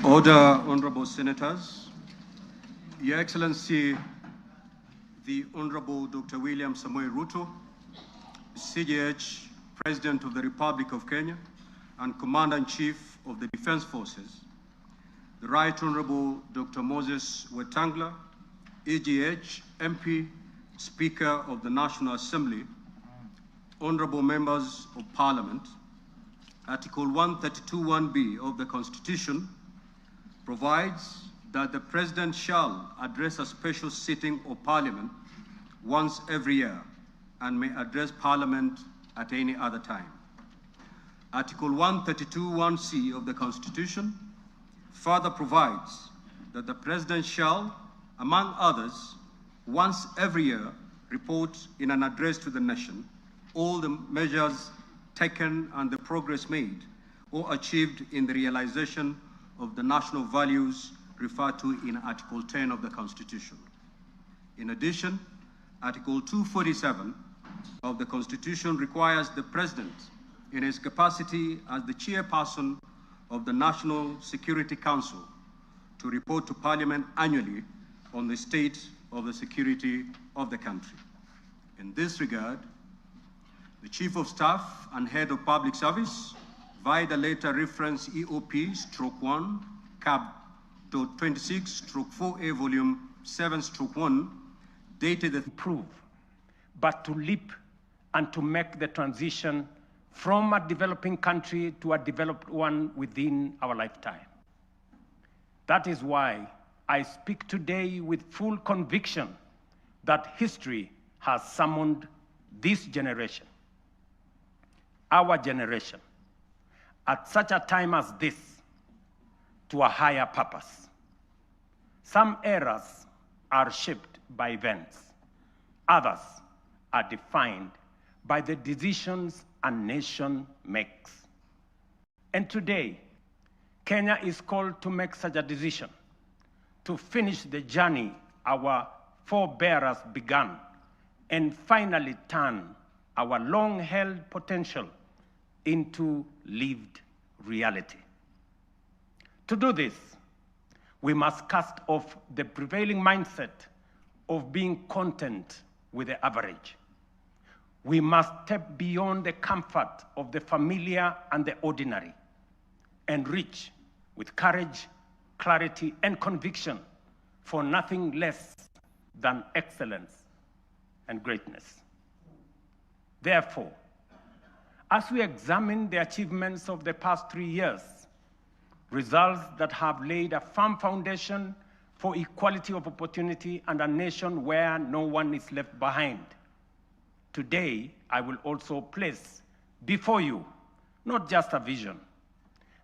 Order, Honorable Senators. Your Excellency, the Honorable Dr. William Samoei Ruto, CJH, President of the Republic of Kenya, and Commander-in-Chief of the Defense Forces, the Right Honorable Dr. Moses Wetangula, EGH, MP, Speaker of the National Assembly, Honorable Members of Parliament, Article 132(1)(b) of the Constitution provides that the President shall address a special sitting of Parliament once every year and may address Parliament at any other time. Article 132(1)(c) of the Constitution further provides that the President shall, among others, once every year report in an address to the nation all the measures taken and the progress made or achieved in the realization of the national values referred to in Article 10 of the Constitution. In addition, Article 247 of the Constitution requires the President, in his capacity as the chairperson of the National Security Council, to report to Parliament annually on the state of the security of the country. In this regard, the Chief of Staff and Head of Public Service, via the letter reference EOP/1 Cap.26/4A Volume 7/1, dated the improve, but to leap and to make the transition from a developing country to a developed one within our lifetime. That is why I speak today with full conviction that history has summoned this generation, our generation, at such a time as this, to a higher purpose. Some eras are shaped by events. Others are defined by the decisions a nation makes. And today, Kenya is called to make such a decision, to finish the journey our forebears began, and finally turn our long-held potential into lived reality. To do this, we must cast off the prevailing mindset of being content with the average. We must step beyond the comfort of the familiar and the ordinary and reach with courage, clarity, and conviction for nothing less than excellence and greatness. Therefore, as we examine the achievements of the past 3 years, results that have laid a firm foundation for equality of opportunity and a nation where no one is left behind, today I will also place before you not just a vision,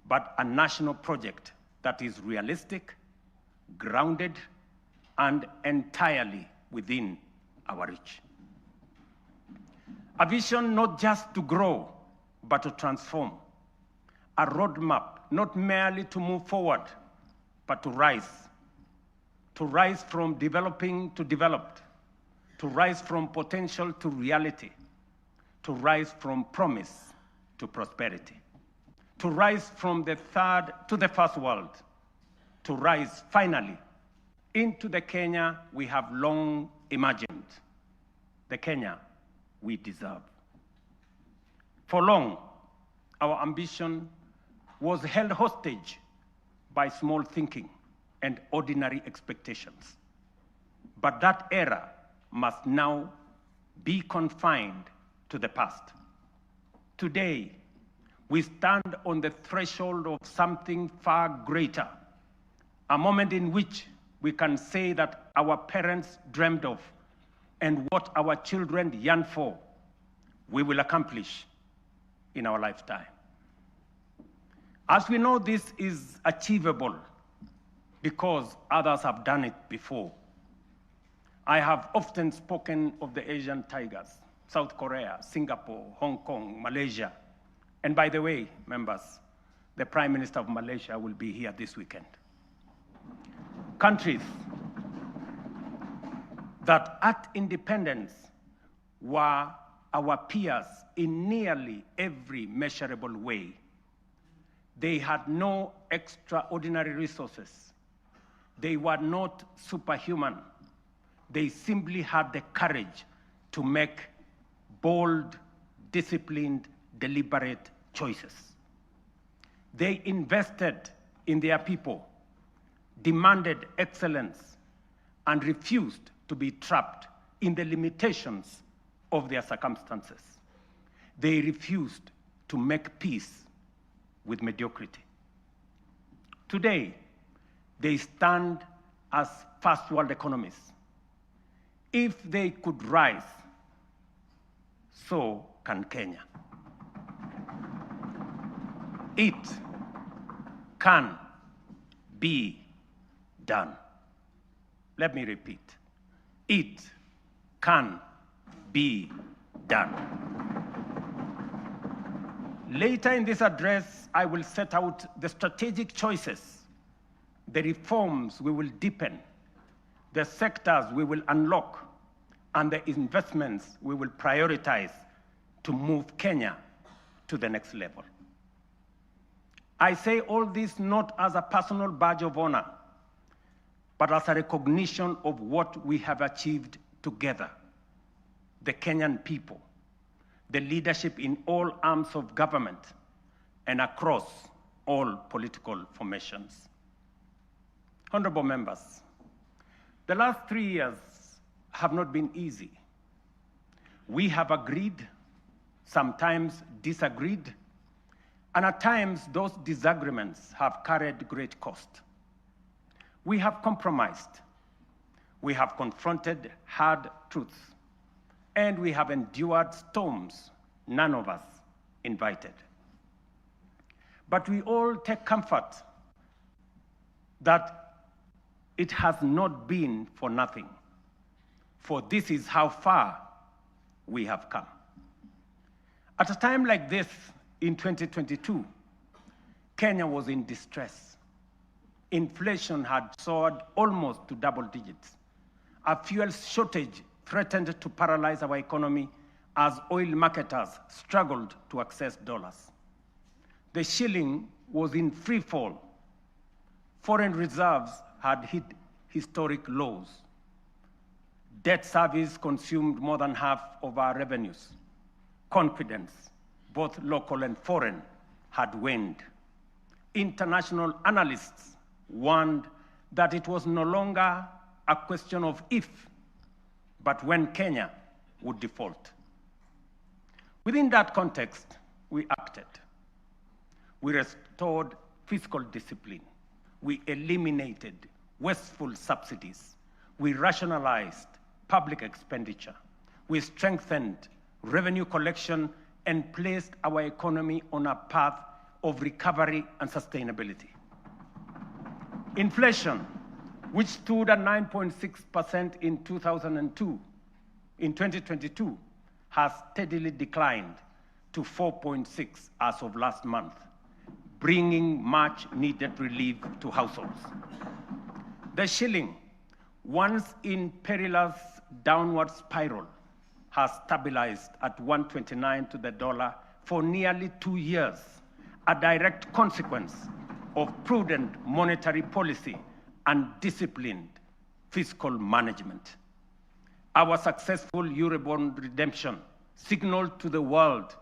but a national project that is realistic, grounded, and entirely within our reach. A vision not just to grow, but to transform. A roadmap not merely to move forward, but to rise from developing to developed, to rise from potential to reality, to rise from promise to prosperity, to rise from the third to the first world, to rise finally into the Kenya we have long imagined, the Kenya we deserve. For long, our ambition was held hostage by small thinking and ordinary expectations. But that era must now be confined to the past. Today, we stand on the threshold of something far greater, a moment in which we can say that our parents dreamed of and what our children yearn for, we will accomplish in our lifetime. As we know, this is achievable because others have done it before. I have often spoken of the Asian tigers, South Korea, Singapore, Hong Kong, Malaysia. And by the way, members, the Prime Minister of Malaysia will be here this weekend. Countries that at independence were our peers in nearly every measurable way. They had no extraordinary resources. They were not superhuman. They simply had the courage to make bold, disciplined, deliberate choices. They invested in their people, demanded excellence, and refused to be trapped in the limitations of their circumstances. They refused to make peace with mediocrity. Today, they stand as first world economies. If they could rise, so can Kenya. It can be done. Let me repeat. It can be done. Later in this address, I will set out the strategic choices, the reforms we will deepen, the sectors we will unlock, and the investments we will prioritize to move Kenya to the next level. I say all this not as a personal badge of honor, but as a recognition of what we have achieved together, the Kenyan people, the leadership in all arms of government, and across all political formations. Honorable members, the last 3 years have not been easy. We have agreed, sometimes disagreed, and at times those disagreements have carried great cost. We have compromised, we have confronted hard truths, and we have endured storms none of us invited. But we all take comfort that it has not been for nothing, for this is how far we have come. At a time like this, in 2022, Kenya was in distress. Inflation had soared almost to double digits. A fuel shortage threatened to paralyze our economy as oil marketers struggled to access dollars. The shilling was in free fall. Foreign reserves had hit historic lows. Debt service consumed more than half of our revenues. Confidence, both local and foreign, had waned. International analysts warned that it was no longer a question of if, but when Kenya would default. Within that context, we acted. We restored fiscal discipline. We eliminated wasteful subsidies. We rationalized public expenditure. We strengthened revenue collection and placed our economy on a path of recovery and sustainability. Inflation, which stood at 9.6% in 2022, has steadily declined to 4.6% as of last month, bringing much needed relief to households. The shilling, once in perilous downward spiral, has stabilized at 129 to the dollar for nearly 2 years, a direct consequence of prudent monetary policy and disciplined fiscal management. Our successful Eurobond redemption signaled to the world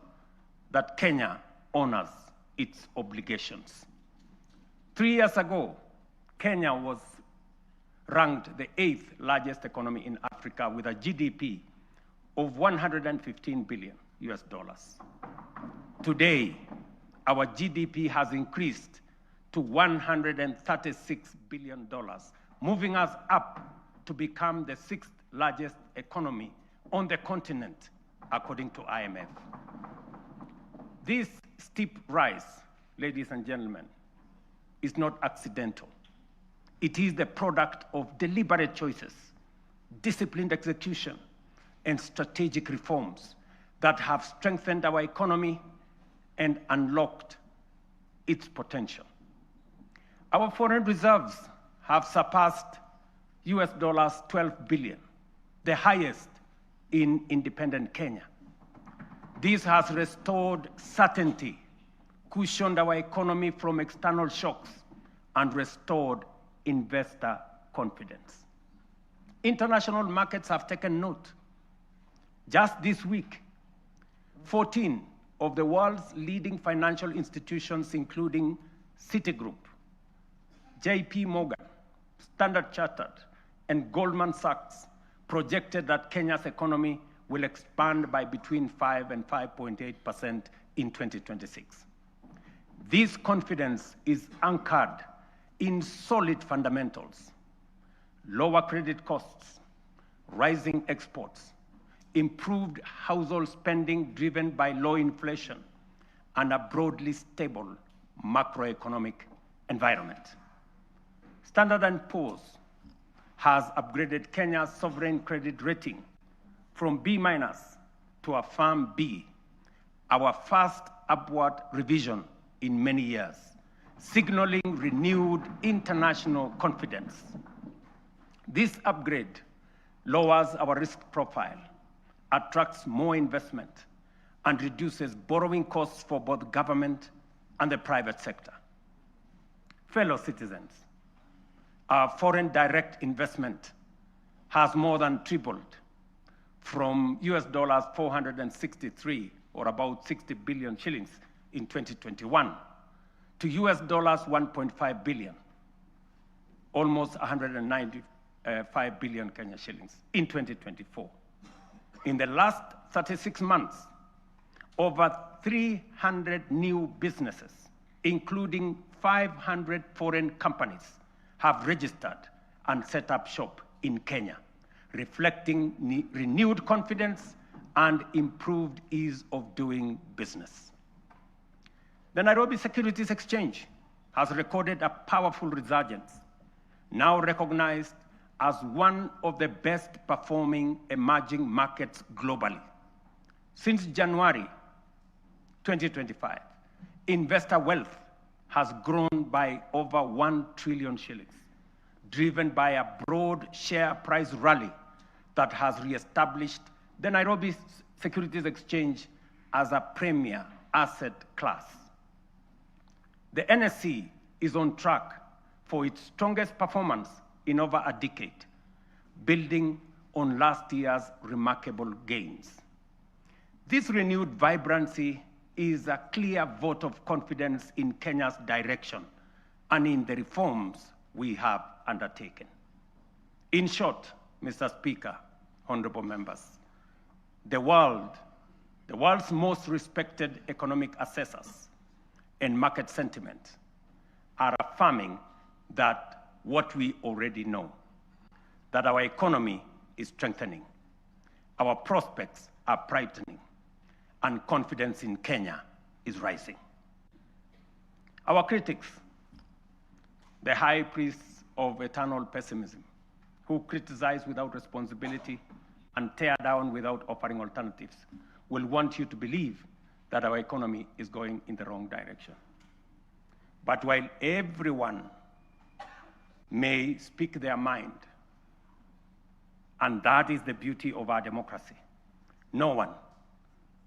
that Kenya honors its obligations. 3 years ago, Kenya was ranked the 8th largest economy in Africa with a GDP of $115 billion. Today, our GDP has increased to $136 billion, moving us up to become the 6th largest economy on the continent, according to IMF. This steep rise, ladies and gentlemen, is not accidental. It is the product of deliberate choices, disciplined execution, and strategic reforms that have strengthened our economy and unlocked its potential. Our foreign reserves have surpassed $12 billion, the highest in independent Kenya. This has restored certainty cushioned our economy from external shocks, and restored investor confidence. International markets have taken note. Just this week, 14 of the world's leading financial institutions, including Citigroup, JP Morgan, Standard Chartered, and Goldman Sachs, projected that Kenya's economy will expand by between 5 and 5.8% in 2026. This confidence is anchored in solid fundamentals: lower credit costs, rising exports, improved household spending driven by low inflation, and a broadly stable macroeconomic environment. Standard & Poor's has upgraded Kenya's sovereign credit rating from B- to a firm B, our first upward revision in many years, signaling renewed international confidence. This upgrade lowers our risk profile, attracts more investment, and reduces borrowing costs for both government and the private sector. Fellow citizens, our foreign direct investment has more than tripled from US dollars 463, or about 60 billion shillings in 2021, to US dollars 1.5 billion, almost 195 billion Kenya shillings in 2024. In the last 36 months, over 300 new businesses, including 500 foreign companies, have registered and set up shop in Kenya, reflecting renewed confidence and improved ease of doing business. The Nairobi Securities Exchange has recorded a powerful resurgence, now recognized as one of the best performing emerging markets globally. Since January 2025, investor wealth has grown by over 1 trillion shillings, driven by a broad share price rally that has reestablished the Nairobi Securities Exchange as a premier asset class. The NSE is on track for its strongest performance in over a decade, building on last year's remarkable gains. This renewed vibrancy is a clear vote of confidence in Kenya's direction and in the reforms we have undertaken. In short, Mr. Speaker, honorable members, the world's most respected economic assessors and market sentiment are affirming that what we already know, that our economy is strengthening, our prospects are brightening, and confidence in Kenya is rising. Our critics, the high priests of eternal pessimism, who criticize without responsibility and tear down without offering alternatives, will want you to believe that our economy is going in the wrong direction. But while everyone may speak their mind, and that is the beauty of our democracy, no one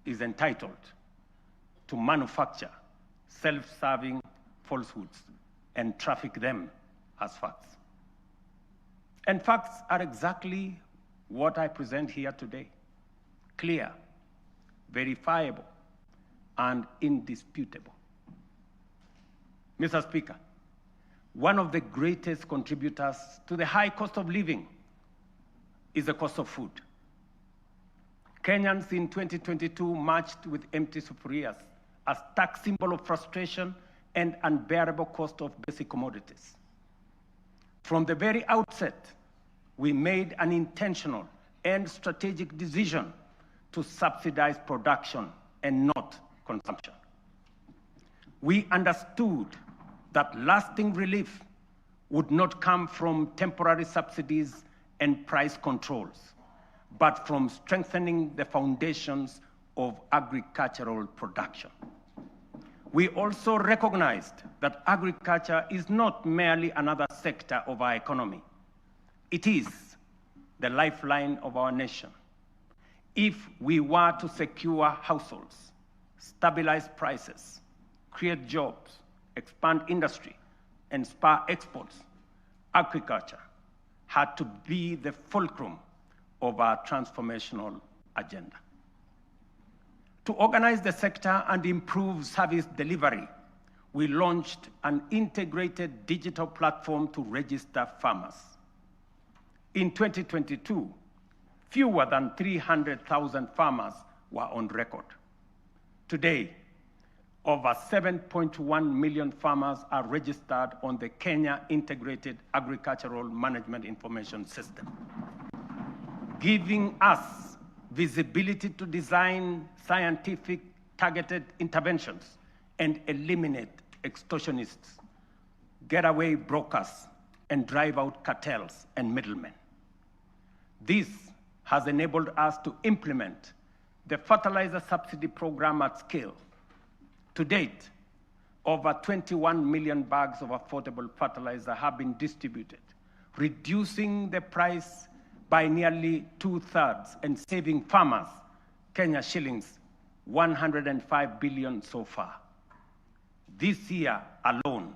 is entitled to manufacture self-serving falsehoods and traffic them as facts. And facts are exactly what I present here today: clear, verifiable, and indisputable. Mr. Speaker, one of the greatest contributors to the high cost of living is the cost of food. Kenyans in 2022 marched with empty sufurias, a stark symbol of frustration and unbearable cost of basic commodities. From the very outset, we made an intentional and strategic decision to subsidize production and not consumption. We understood that lasting relief would not come from temporary subsidies and price controls, but from strengthening the foundations of agricultural production. We also recognized that agriculture is not merely another sector of our economy. It is the lifeline of our nation. If we were to secure households, stabilize prices, create jobs, expand industry, and spur exports, agriculture had to be the fulcrum of our transformational agenda. To organize the sector and improve service delivery, we launched an integrated digital platform to register farmers. In 2022, fewer than 300,000 farmers were on record. Today, over 7.1 million farmers are registered on the Kenya Integrated Agricultural Management Information System, giving us visibility to design scientific targeted interventions and eliminate extortionists, getaway brokers, and drive out cartels and middlemen. This has enabled us to implement the fertilizer subsidy program at scale. To date, over 21 million bags of affordable fertilizer have been distributed, reducing the price by nearly 2/3 and saving farmers Kenya shillings 105 billion so far. This year alone,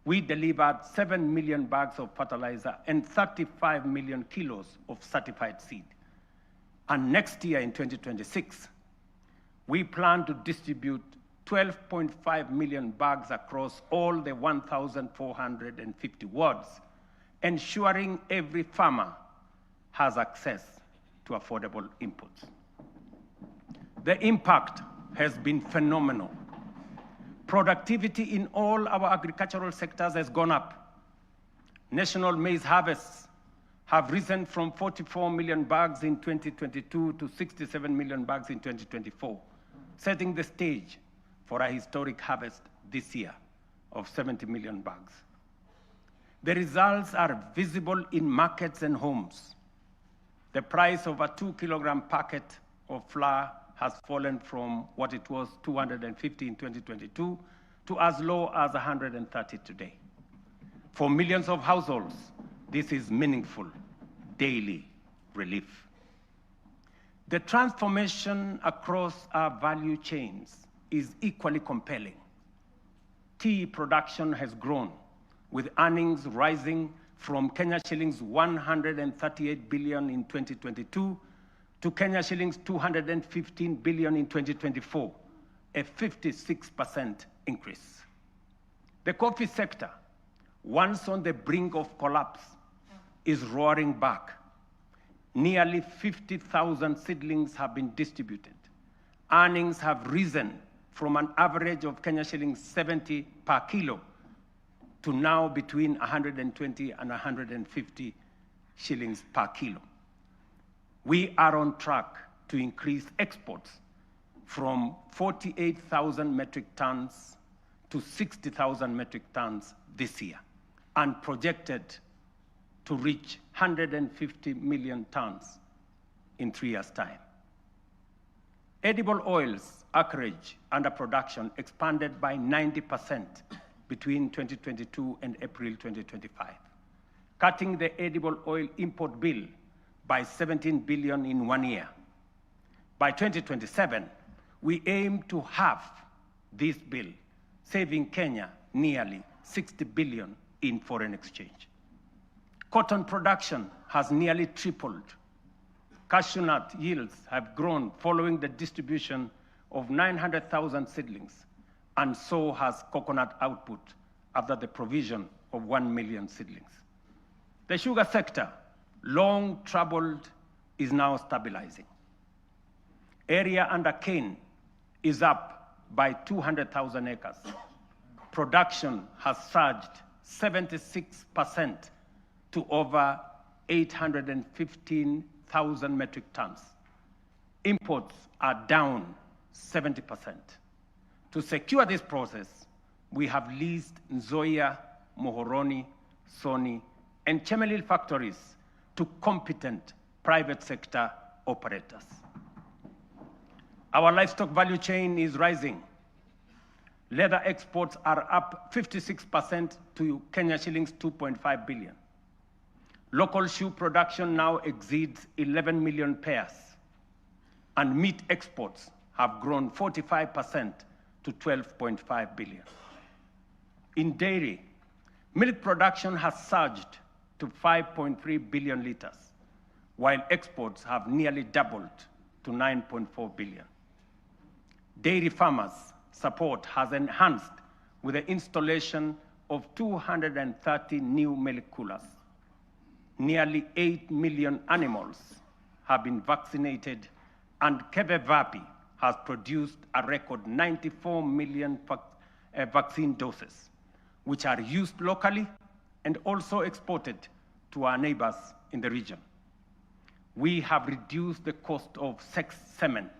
we delivered 7 million bags of fertilizer and 35 million kilos of certified seed. And next year in 2026, we plan to distribute 12.5 million bags across all the 1,450 wards, ensuring every farmer has access to affordable inputs. The impact has been phenomenal. Productivity in all our agricultural sectors has gone up. National maize harvests have risen from 44 million bags in 2022 to 67 million bags in 2024, setting the stage for a historic harvest this year of 70 million bags. The results are visible in markets and homes. The price of a 2-kilogram packet of flour has fallen from what it was 250 in 2022 to as low as 130 today. For millions of households, this is meaningful daily relief. The transformation across our value chains is equally compelling. Tea production has grown, with earnings rising from Kenya shillings 138 billion in 2022 to Kenya shillings 215 billion in 2024, a 56% increase. The coffee sector, once on the brink of collapse, is roaring back. Nearly 50,000 seedlings have been distributed. Earnings have risen from an average of Kenya shillings 70 per kilo to now between 120 and 150 shillings per kilo. We are on track to increase exports from 48,000 metric tons to 60,000 metric tons this year, and projected to reach 150 million tons in 3 years' time. Edible oils acreage under production expanded by 90% between 2022 and April 2025, cutting the edible oil import bill by 17 billion in 1 year. By 2027, we aim to halve this bill, saving Kenya nearly 60 billion in foreign exchange. Cotton production has nearly tripled. Cashew nut yields have grown following the distribution of 900,000 seedlings, and so has coconut output after the provision of 1 million seedlings. The sugar sector, long troubled, is now stabilizing. Area under cane is up by 200,000 acres. Production has surged 76% to over 815,000 metric tons. Imports are down 70%. To secure this process, we have leased Nzoia, Mohoroni, Soni, and Chemelil factories to competent private sector operators. Our livestock value chain is rising. Leather exports are up 56% to Kenya shillings 2.5 billion. Local shoe production now exceeds 11 million pairs, and meat exports have grown 45% to 12.5 billion. In dairy, milk production has surged to 5.3 billion liters, while exports have nearly doubled to 9.4 billion. Dairy farmers' support has enhanced with the installation of 230 new milk coolers. Nearly 8 million animals have been vaccinated, and Kevevapi has produced a record 94 million vaccine doses, which are used locally and also exported to our neighbors in the region. We have reduced the cost of semen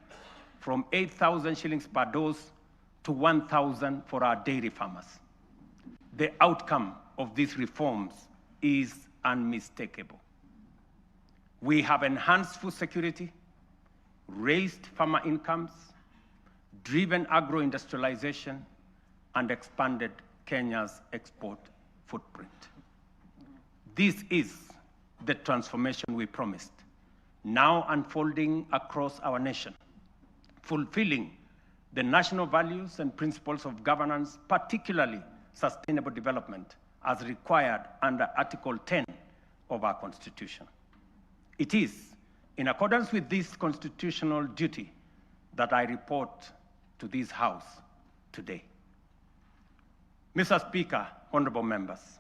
from 8,000 shillings per dose to 1,000 for our dairy farmers. The outcome of these reforms is unmistakable. We have enhanced food security, raised farmer incomes, driven agro-industrialization, and expanded Kenya's export footprint. This is the transformation we promised, now unfolding across our nation, fulfilling the national values and principles of governance, particularly sustainable development, as required under Article 10 of our Constitution. It is in accordance with this constitutional duty that I report to this House today. Mr. Speaker, honorable members,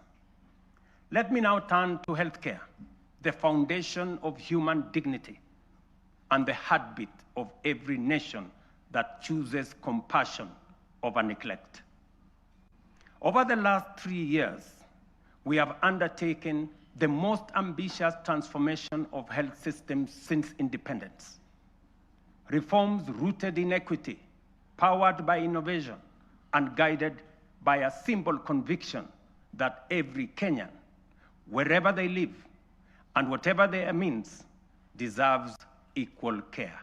let me now turn to healthcare, the foundation of human dignity and the heartbeat of every nation that chooses compassion over neglect. Over the last 3 years, we have undertaken the most ambitious transformation of health systems since independence. Reforms rooted in equity, powered by innovation, and guided by a simple conviction that every Kenyan, wherever they live and whatever their means, deserves equal care.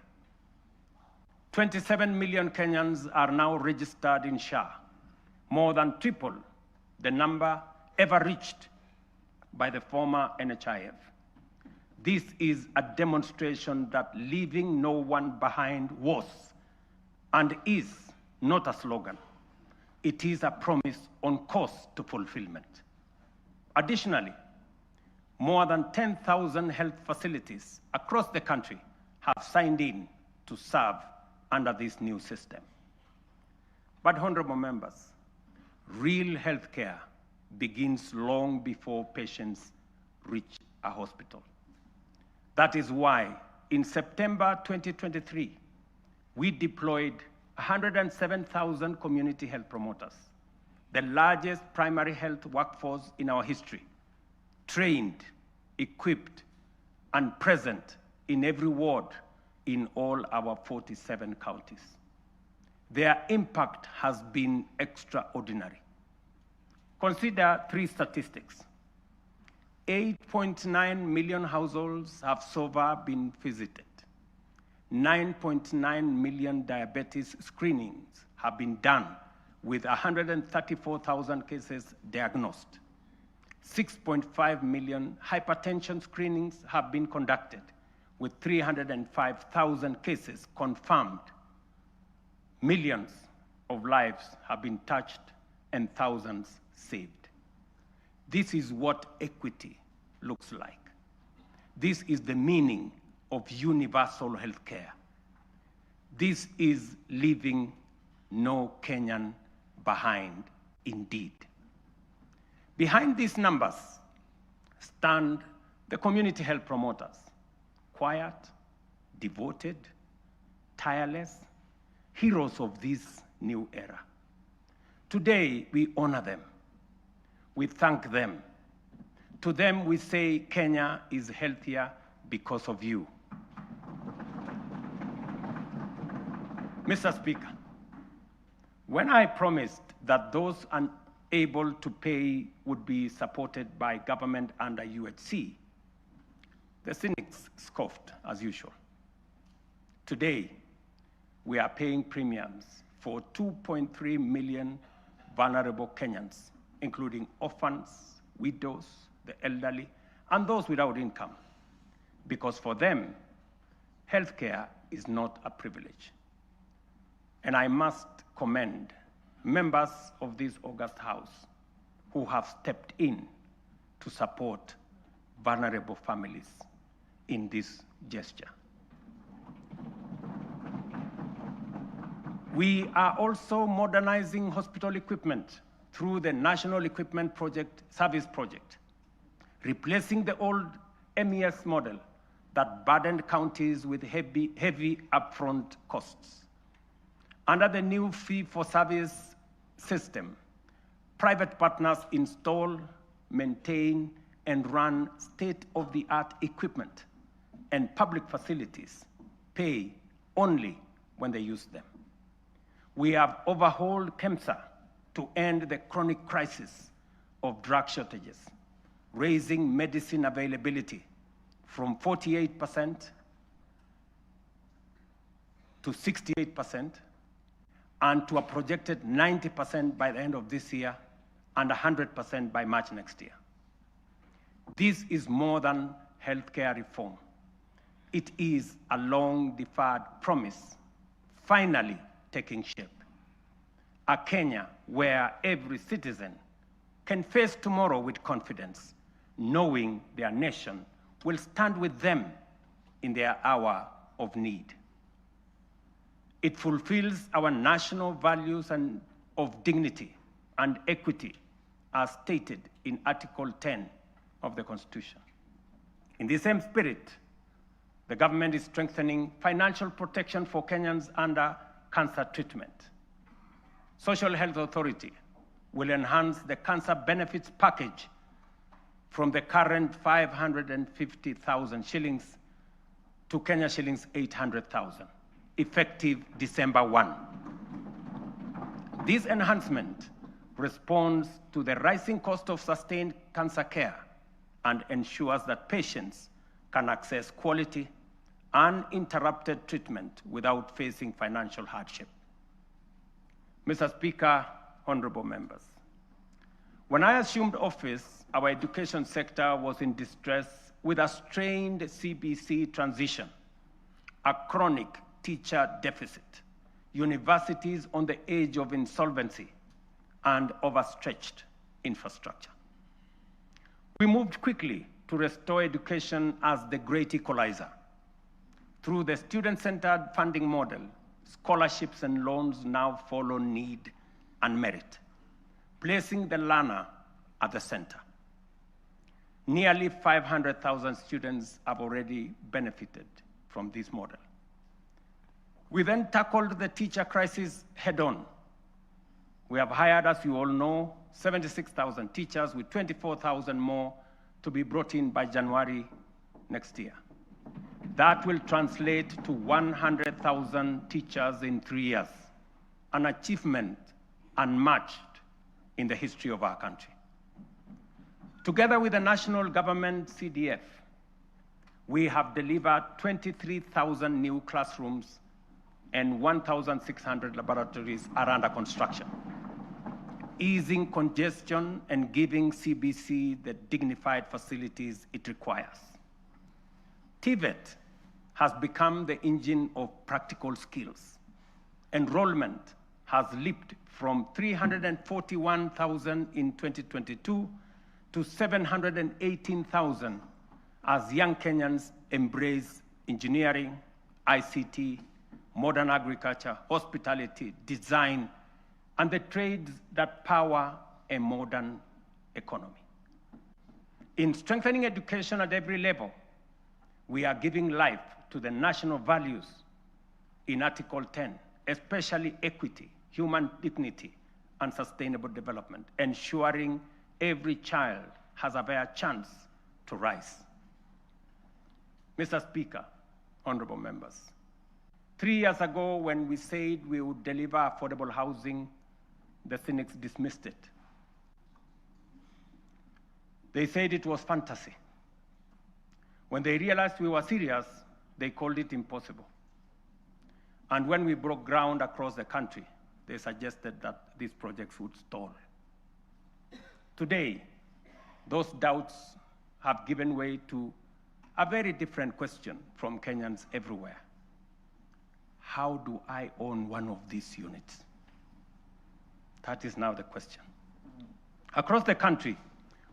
27 million Kenyans are now registered in SHA, more than triple the number ever reached by the former NHIF. This is a demonstration that leaving no one behind was and is not a slogan. It is a promise on course to fulfillment. Additionally, more than 10,000 health facilities across the country have signed in to serve under this new system. But honorable members, real healthcare begins long before patients reach a hospital. That is why in September 2023, we deployed 107,000 community health promoters, the largest primary health workforce in our history, trained, equipped, and present in every ward in all our 47 counties. Their impact has been extraordinary. Consider 3 statistics. 8.9 million households have so far been visited. 9.9 million diabetes screenings have been done with 134,000 cases diagnosed. 6.5 million hypertension screenings have been conducted with 305,000 cases confirmed. Millions of lives have been touched and thousands saved. This is what equity looks like. This is the meaning of universal health care. This is leaving no Kenyan behind indeed. Behind these numbers stand the community health promoters, quiet, devoted, tireless, heroes of this new era. Today, we honor them. We thank them. To them, we say Kenya is healthier because of you. Mr. Speaker, when I promised that those unable to pay would be supported by government under UHC, the cynics scoffed as usual. Today, we are paying premiums for 2.3 million vulnerable Kenyans, including orphans, widows, the elderly, and those without income, because for them, healthcare is not a privilege. And I must commend members of this august House who have stepped in to support vulnerable families in this gesture. We are also modernizing hospital equipment through the National Equipment Service Project, replacing the old MES model that burdened counties with heavy upfront costs. Under the new fee-for-service system, private partners install, maintain, and run state-of-the-art equipment, and public facilities pay only when they use them. We have overhauled KEMSA to end the chronic crisis of drug shortages, raising medicine availability from 48% to 68%, and to a projected 90% by the end of this year and 100% by March next year. This is more than healthcare reform. It is a long-deferred promise, finally taking shape. A Kenya where every citizen can face tomorrow with confidence, knowing their nation will stand with them in their hour of need. It fulfills our national values of dignity and equity as stated in Article 10 of the Constitution. In the same spirit, the government is strengthening financial protection for Kenyans under cancer treatment. Social Health Authority will enhance the cancer benefits package from the current 550,000 shillings to Kenya shillings 800,000, effective December 1. This enhancement responds to the rising cost of sustained cancer care and ensures that patients can access quality, uninterrupted treatment without facing financial hardship. Mr. Speaker, honorable members, when I assumed office, our education sector was in distress with a strained CBC transition, a chronic teacher deficit, universities on the edge of insolvency, and overstretched infrastructure. We moved quickly to restore education as the great equalizer. Through the student-centered funding model, scholarships and loans now follow need and merit, placing the learner at the center. Nearly 500,000 students have already benefited from this model. We then tackled the teacher crisis head-on. We have hired, as you all know, 76,000 teachers with 24,000 more to be brought in by January next year. That will translate to 100,000 teachers in 3 years, an achievement unmatched in the history of our country. Together with the national government CDF, we have delivered 23,000 new classrooms and 1,600 laboratories are under construction, easing congestion and giving CBC the dignified facilities it requires. TVET has become the engine of practical skills. Enrollment has leaped from 341,000 in 2022 to 718,000 as young Kenyans embrace engineering, ICT, modern agriculture, hospitality, design, and the trades that power a modern economy. In strengthening education at every level, we are giving life to the national values in Article 10, especially equity, human dignity, and sustainable development, ensuring every child has a fair chance to rise. Mr. Speaker, honorable members, 3 years ago when we said we would deliver affordable housing, the cynics dismissed it. They said it was fantasy. When they realized we were serious, they called it impossible. And when we broke ground across the country, they suggested that these projects would stall. Today, those doubts have given way to a very different question from Kenyans everywhere. How do I own one of these units? That is now the question. Across the country,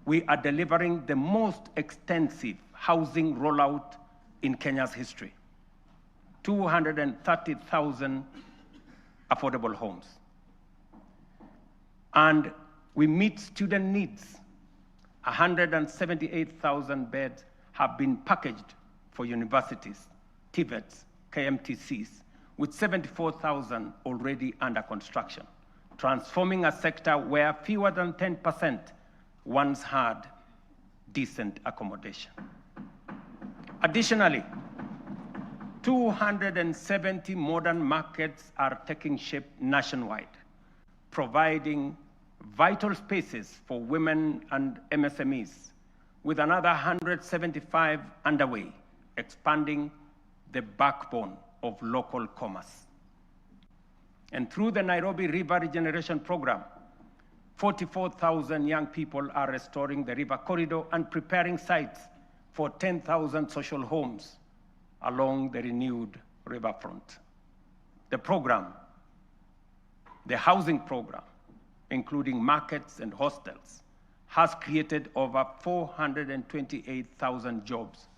we are delivering the most extensive housing rollout in Kenya's history. 230,000 affordable homes. And we meet student needs. 178,000 beds have been packaged for universities, TVETs, KMTCs, with 74,000 already under construction, transforming a sector where fewer than 10% once had decent accommodation. Additionally, 270 modern markets are taking shape nationwide, providing vital spaces for women and MSMEs, with another 175 underway, expanding the backbone of local commerce. And through the Nairobi River Regeneration Program, 44,000 young people are restoring the river corridor and preparing sites for 10,000 social homes along the renewed riverfront. The program, the housing program, including markets and hostels, has created over 428,000 jobs.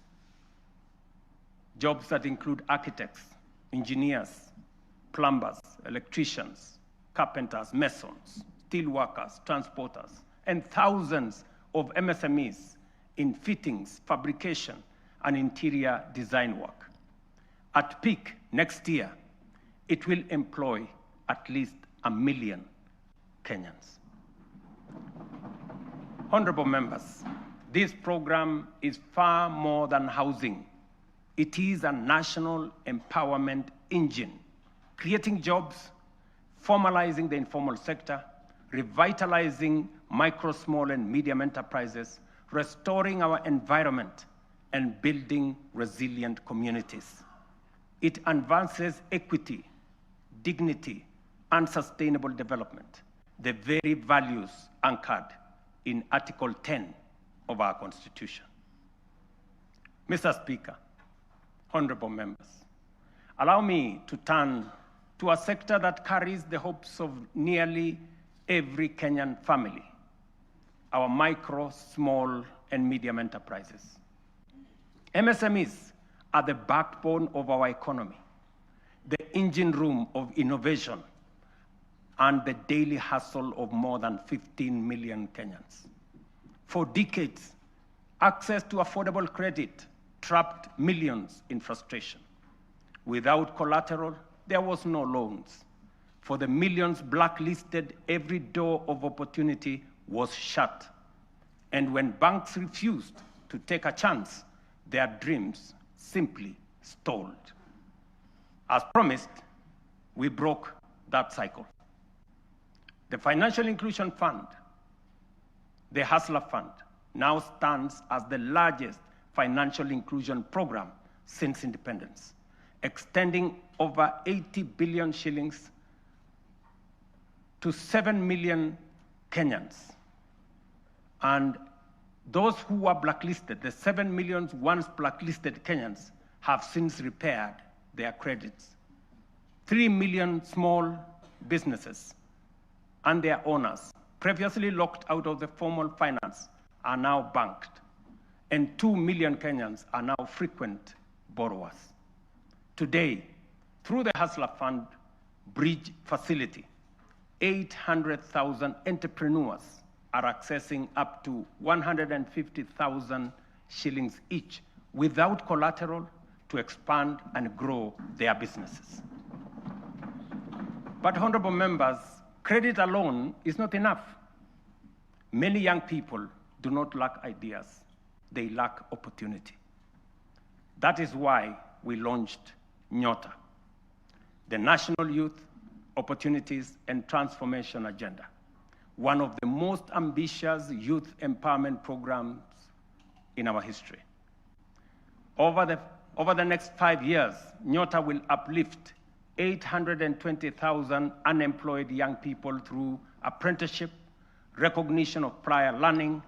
Jobs that include architects, engineers, plumbers, electricians, carpenters, masons, steel workers, transporters, and thousands of MSMEs in fittings, fabrication, and interior design work. At peak next year, it will employ at least 1 million Kenyans. Honorable members, this program is far more than housing. It is a national empowerment engine, creating jobs, formalizing the informal sector, revitalizing micro, small, and medium enterprises, restoring our environment, and building resilient communities. It advances equity, dignity, and sustainable development, the very values anchored in Article 10 of our Constitution. Mr. Speaker, honorable members, allow me to turn to a sector that carries the hopes of nearly every Kenyan family, our micro, small, and medium enterprises. MSMEs are the backbone of our economy, the engine room of innovation, and the daily hustle of more than 15 million Kenyans. For decades, access to affordable credit trapped millions in frustration. Without collateral, there was no loans. For the millions blacklisted, every door of opportunity was shut. And when banks refused to take a chance, their dreams simply stalled. As promised, we broke that cycle. The Financial Inclusion Fund, the Hustler Fund, now stands as the largest financial inclusion program since independence, extending over 80 billion shillings to 7 million Kenyans. And those who were blacklisted, the 7 million once blacklisted Kenyans, have since repaired their credits. 3 million small businesses and their owners, previously locked out of the formal finance, are now banked. And 2 million Kenyans are now frequent borrowers. Today, through the Hustler Fund Bridge Facility, 800,000 entrepreneurs are accessing up to 150,000 shillings each without collateral to expand and grow their businesses. But honorable members, credit alone is not enough. Many young people do not lack ideas, they lack opportunity. That is why we launched Nyota, the National Youth Opportunities and Transformation Agenda, one of the most ambitious youth empowerment programs in our history. Over the next 5 years, Nyota will uplift 820,000 unemployed young people through apprenticeship, recognition of prior learning,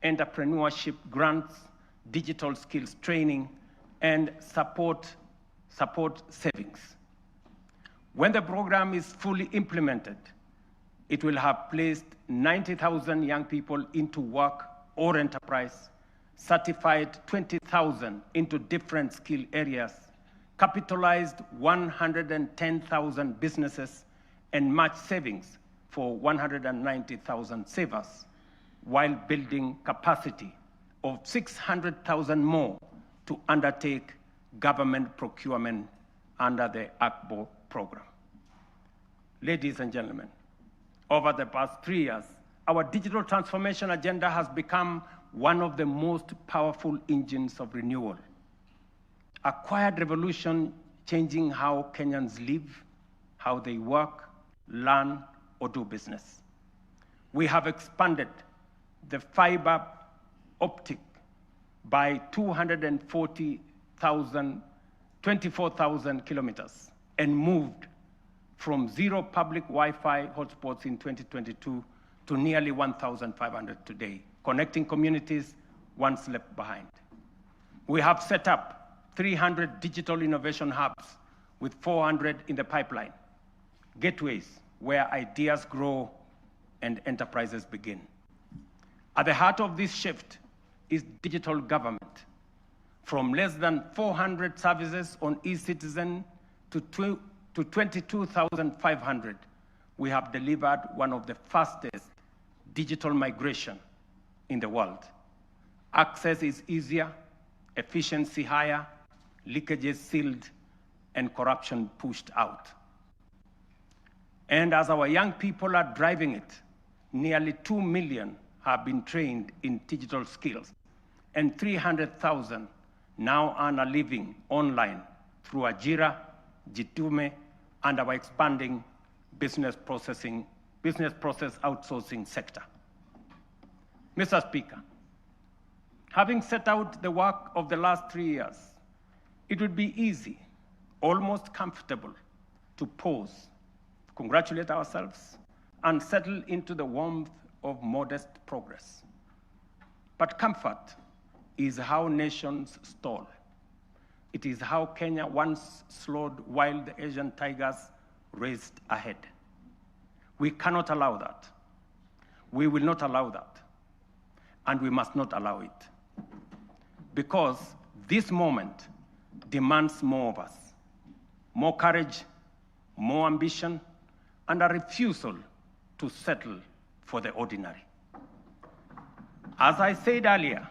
entrepreneurship grants, digital skills training, and support savings. When the program is fully implemented, It will have placed 90,000 young people into work or enterprise, certified 20,000 into different skill areas, capitalized 110,000 businesses, and matched savings for 190,000 savers, while building capacity of 600,000 more to undertake government procurement under the ACBO program. Ladies and gentlemen, over the past 3 years, our digital transformation agenda has become one of the most powerful engines of renewal. A quiet revolution changing how Kenyans live, how they work, learn, or do business. We have expanded the fiber optic by 24,000 kilometers and moved from 0 public Wi-Fi hotspots in 2022 to nearly 1,500 today, connecting communities once left behind. We have set up 300 digital innovation hubs with 400 in the pipeline, gateways where ideas grow and enterprises begin. At the heart of this shift is digital government. From less than 400 services on eCitizen to 22,500, we have delivered one of the fastest digital migration in the world. Access is easier, efficiency higher, leakages sealed, and corruption pushed out. And as our young people are driving it, nearly 2 million have been trained in digital skills, and 300,000 now earn a living online through Ajira, Jitume, and our expanding business process outsourcing sector. Mr. Speaker, having set out the work of the last 3 years, it would be easy, almost comfortable, to pause, congratulate ourselves, and settle into the warmth of modest progress. But comfort is how nations stall. It is how Kenya once slowed while the Asian tigers raced ahead. We cannot allow that. We will not allow that. And we must not allow it. Because this moment demands more of us. More courage, more ambition, and a refusal to settle for the ordinary. As I said earlier,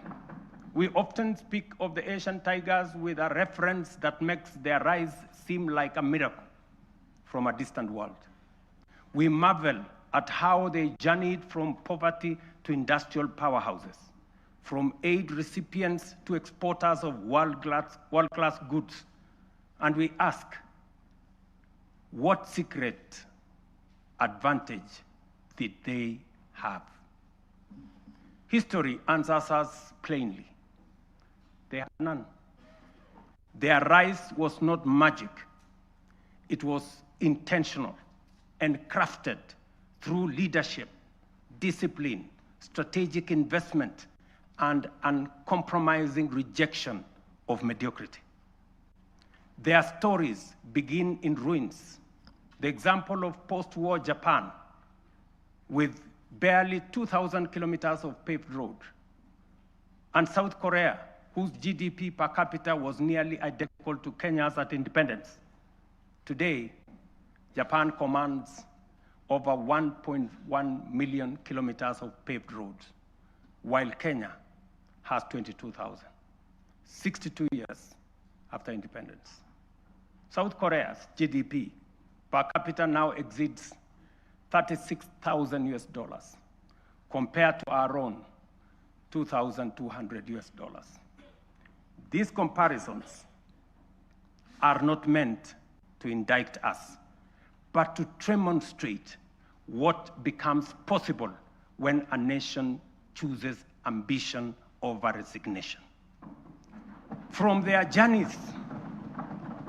we often speak of the Asian tigers with a reference that makes their rise seem like a miracle from a distant world. We marvel at how they journeyed from poverty to industrial powerhouses, from aid recipients to exporters of world-class goods. And we ask, what secret advantage did they have? History answers us plainly. They had none. Their rise was not magic. It was intentional and crafted through leadership, discipline, strategic investment, and uncompromising rejection of mediocrity. Their stories begin in ruins. The example of post-war Japan, with barely 2,000 kilometers of paved road, and South Korea, whose GDP per capita was nearly identical to Kenya's at independence. Today, Japan commands over 1.1 million kilometers of paved roads, while Kenya has 22,000, 62 years after independence. South Korea's GDP per capita now exceeds $36,000 compared to our own $2,200. These comparisons are not meant to indict us, but to demonstrate what becomes possible when a nation chooses ambition over resignation. From their journeys,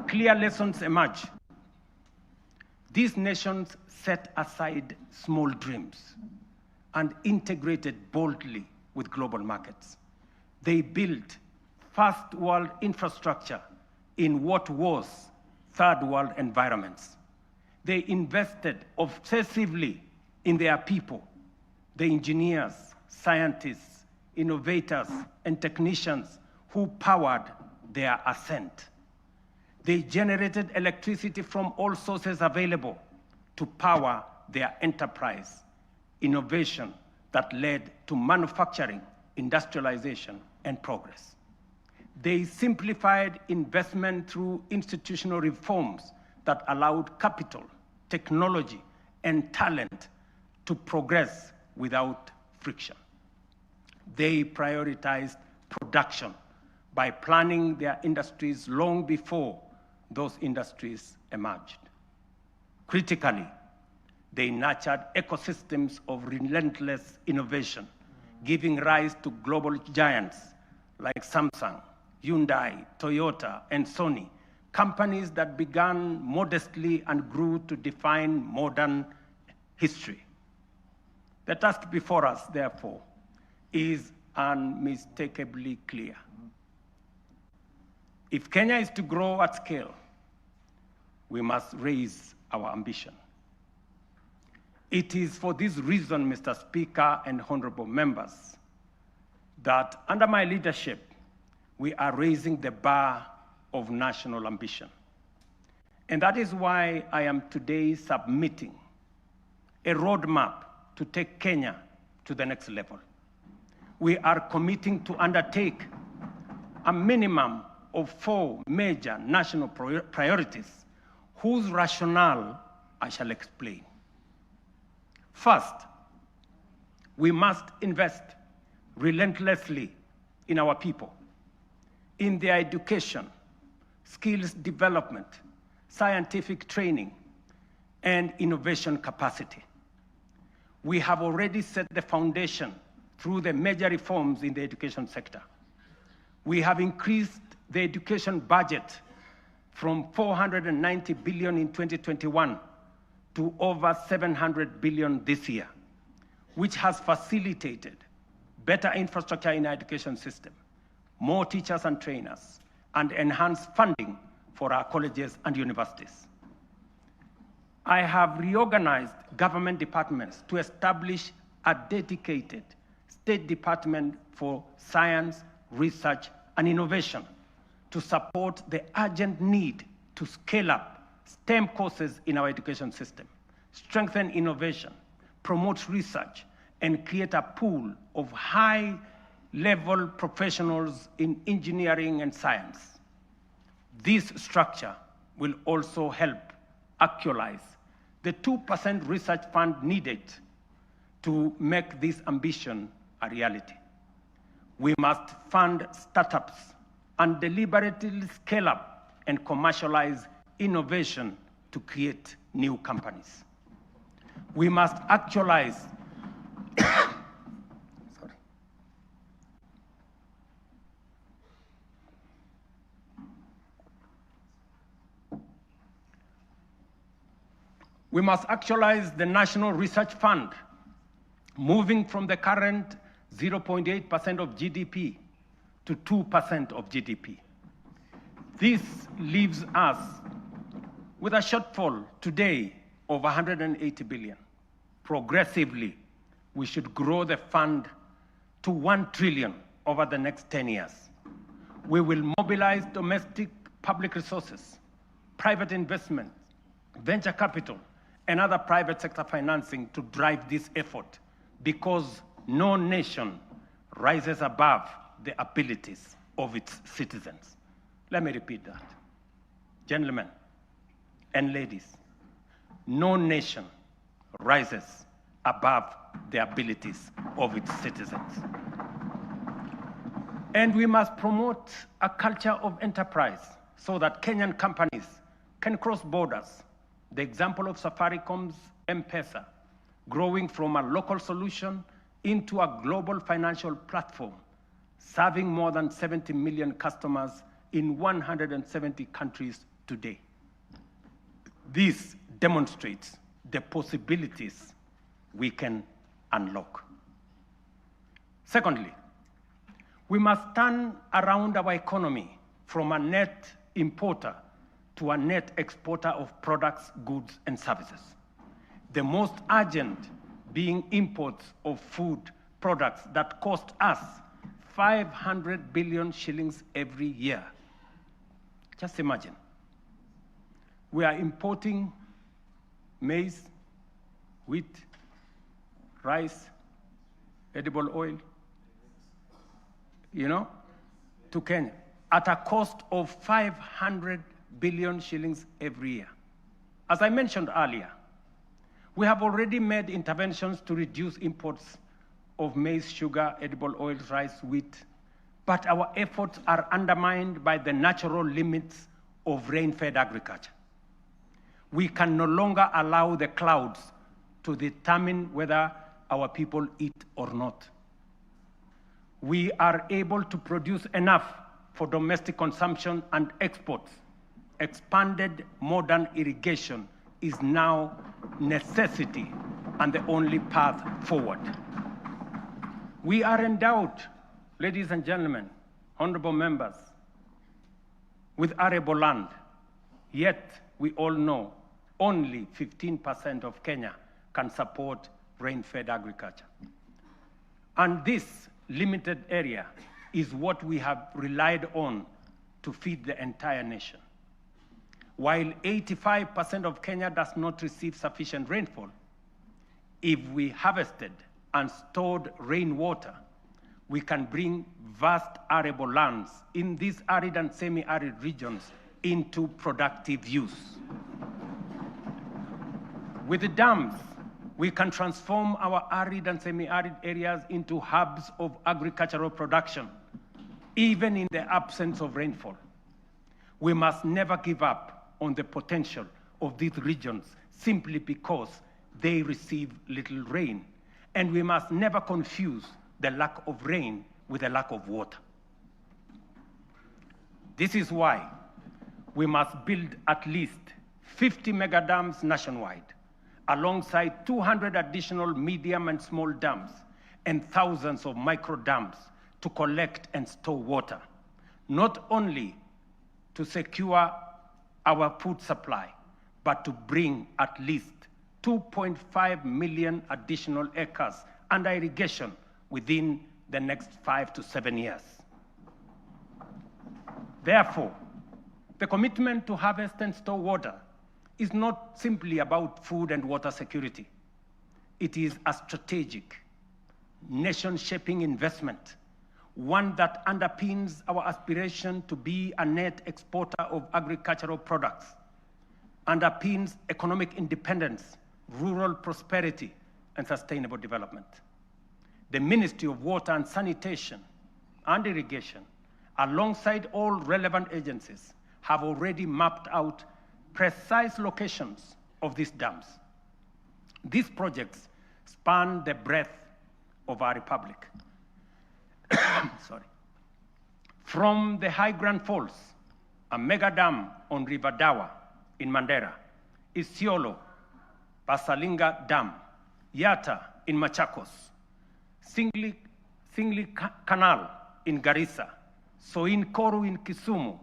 clear lessons emerge. These nations set aside small dreams and integrated boldly with global markets. They built first world infrastructure in what was third world environments. They invested obsessively in their people, the engineers, scientists, innovators, and technicians who powered their ascent. They generated electricity from all sources available to power their enterprise, innovation that led to manufacturing, industrialization, and progress. They simplified investment through institutional reforms that allowed capital, technology, and talent to progress without friction. They prioritized production by planning their industries long before those industries emerged. Critically, they nurtured ecosystems of relentless innovation, giving rise to global giants like Samsung, Hyundai, Toyota, and Sony, companies that began modestly and grew to define modern history. The task before us, therefore, is unmistakably clear. If Kenya is to grow at scale, we must raise our ambition. It is for this reason, Mr. Speaker and honorable members, that under my leadership, we are raising the bar of national ambition. And that is why I am today submitting a roadmap to take Kenya to the next level. We are committing to undertake a minimum of 4 major national priorities whose rationale I shall explain. First, we must invest relentlessly in our people, in their education, skills development, scientific training, and innovation capacity. We have already set the foundation through the major reforms in the education sector. We have increased the education budget from 490 billion in 2021 to over 700 billion this year, which has facilitated better infrastructure in our education system, more teachers and trainers, and enhanced funding for our colleges and universities. I have reorganized government departments to establish a dedicated State Department for Science, Research, and Innovation to support the urgent need to scale up STEM courses in our education system, strengthen innovation, promote research, and create a pool of high-level professionals in engineering and science. This structure will also help actualize the 2% research fund needed to make this ambition a reality. We must fund startups and deliberately scale up and commercialize innovation to create new companies. We must actualize We must actualize the National Research Fund, moving from the current 0.8% of GDP to 2% of GDP. This leaves us with a shortfall today of 180 billion. Progressively, we should grow the fund to 1 trillion over the next 10 years. We will mobilize domestic public resources, private investment, venture capital, and other private sector financing to drive this effort, because no nation rises above the abilities of its citizens. Let me repeat that. Gentlemen and ladies, no nation rises above the abilities of its citizens. And we must promote a culture of enterprise so that Kenyan companies can cross borders. The example of Safaricom's M-Pesa, growing from a local solution into a global financial platform, serving more than 70 million customers in 170 countries today. This demonstrates the possibilities we can unlock. Secondly, we must turn around our economy from a net importer to a net exporter of products, goods, and services. The most urgent being imports of food products that cost us 500 billion shillings every year. Just imagine. We are importing maize, wheat, rice, edible oil, to Kenya at a cost of 500 billion shillings every year. As I mentioned earlier, we have already made interventions to reduce imports of maize, sugar, edible oils, rice, wheat, but our efforts are undermined by the natural limits of rain-fed agriculture. We can no longer allow the clouds to determine whether our people eat or not. We are able to produce enough for domestic consumption and exports. Expanded modern irrigation is now necessity and the only path forward. We are endowed, ladies and gentlemen, honorable members, with arable land, yet we all know only 15% of Kenya can support rain-fed agriculture. And this limited area is what we have relied on to feed the entire nation. While 85% of Kenya does not receive sufficient rainfall, if we harvested and stored rainwater, we can bring vast arable lands in these arid and semi-arid regions into productive use. With the dams, we can transform our arid and semi-arid areas into hubs of agricultural production, even in the absence of rainfall. We must never give up on the potential of these regions simply because they receive little rain. And we must never confuse the lack of rain with the lack of water. This is why we must build at least 50 mega dams nationwide, alongside 200 additional medium and small dams and thousands of micro dams to collect and store water, not only to secure our food supply, but to bring at least 2.5 million additional acres under irrigation within the next 5 to 7 years. Therefore, the commitment to harvest and store water is not simply about food and water security. It is a strategic, nation-shaping investment, one that underpins our aspiration to be a net exporter of agricultural products, underpins economic independence, rural prosperity, and sustainable development. The Ministry of Water and Sanitation and Irrigation, alongside all relevant agencies, have already mapped out precise locations of these dams. These projects span the breadth of our republic. Sorry. From the High Grand Falls, a mega dam on River Dawa in Mandera, Isiolo, Basalinga Dam, Yata in Machakos, Singli Canal in Garissa, Soin Koru in Kisumu,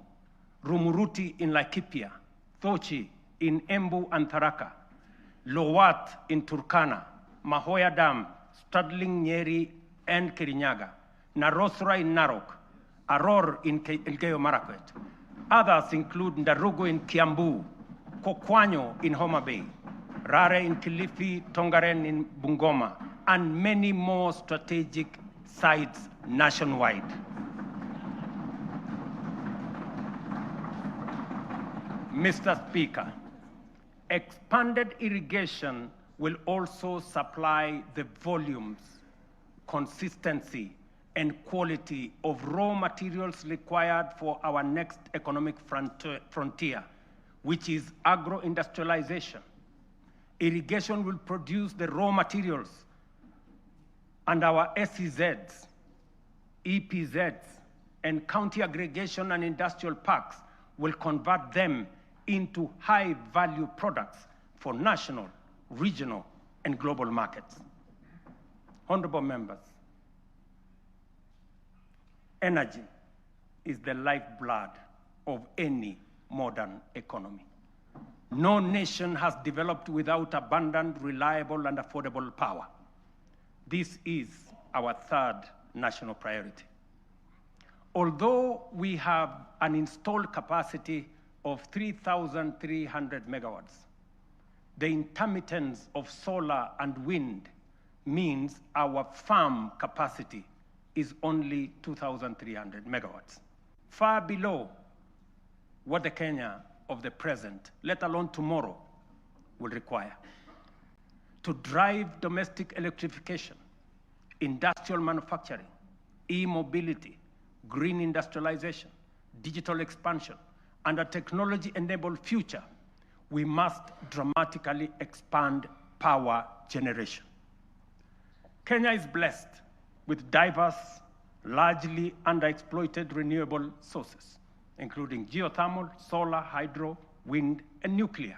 Rumuruti in Laikipia, Thochi in Embu and Tharaka, Lowat in Turkana, Mahoya Dam, straddling Nyeri and Kirinyaga, Narosra in Narok, Aror in Elgeyo Marakwet. Others include Ndarugu in Kiambu, Kokwanyo in Homa Bay, Rare in Kilifi, Tongaren in Bungoma, and many more strategic sites nationwide. Mr. Speaker, expanded irrigation will also supply the volumes, consistency, and quality of raw materials required for our next economic frontier, which is agro-industrialization. Irrigation will produce the raw materials, and our SEZs, EPZs, and county aggregation and industrial parks will convert them into high-value products for national, regional, and global markets. Honorable members, energy is the lifeblood of any modern economy. No nation has developed without abundant, reliable, and affordable power. This is our third national priority. Although we have an installed capacity of 3,300 megawatts, the intermittence of solar and wind means our farm capacity is only 2,300 megawatts, far below what the Kenya of the present, let alone tomorrow, will require. To drive domestic electrification, industrial manufacturing, e-mobility, green industrialization, digital expansion, and a technology-enabled future, we must dramatically expand power generation. Kenya is blessed with diverse, largely underexploited renewable sources, including geothermal, solar, hydro, wind, and nuclear.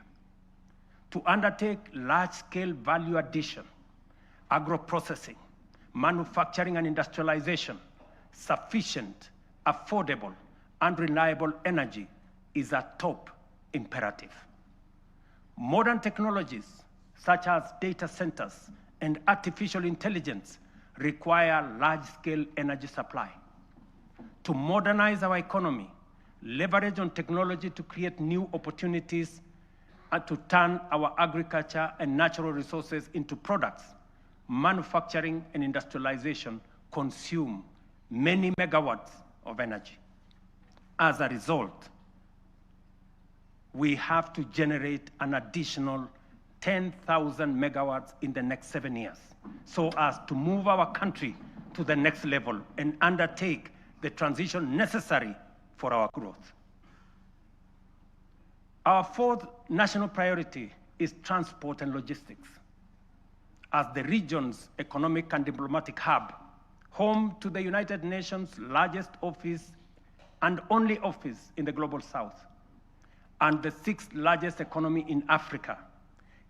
To undertake large-scale value addition, agro-processing, manufacturing and industrialization, sufficient, affordable, and reliable energy is a top imperative. Modern technologies, such as data centers and artificial intelligence, require large-scale energy supply. To modernize our economy, leverage on technology to create new opportunities, and to turn our agriculture and natural resources into products, manufacturing and industrialization consume many megawatts of energy. As a result, we have to generate an additional 10,000 megawatts in the next 7 years, so as to move our country to the next level and undertake the transition necessary for our growth. Our fourth national priority is transport and logistics. As the region's economic and diplomatic hub, home to the United Nations' largest office and only office in the Global South, and the sixth largest economy in Africa,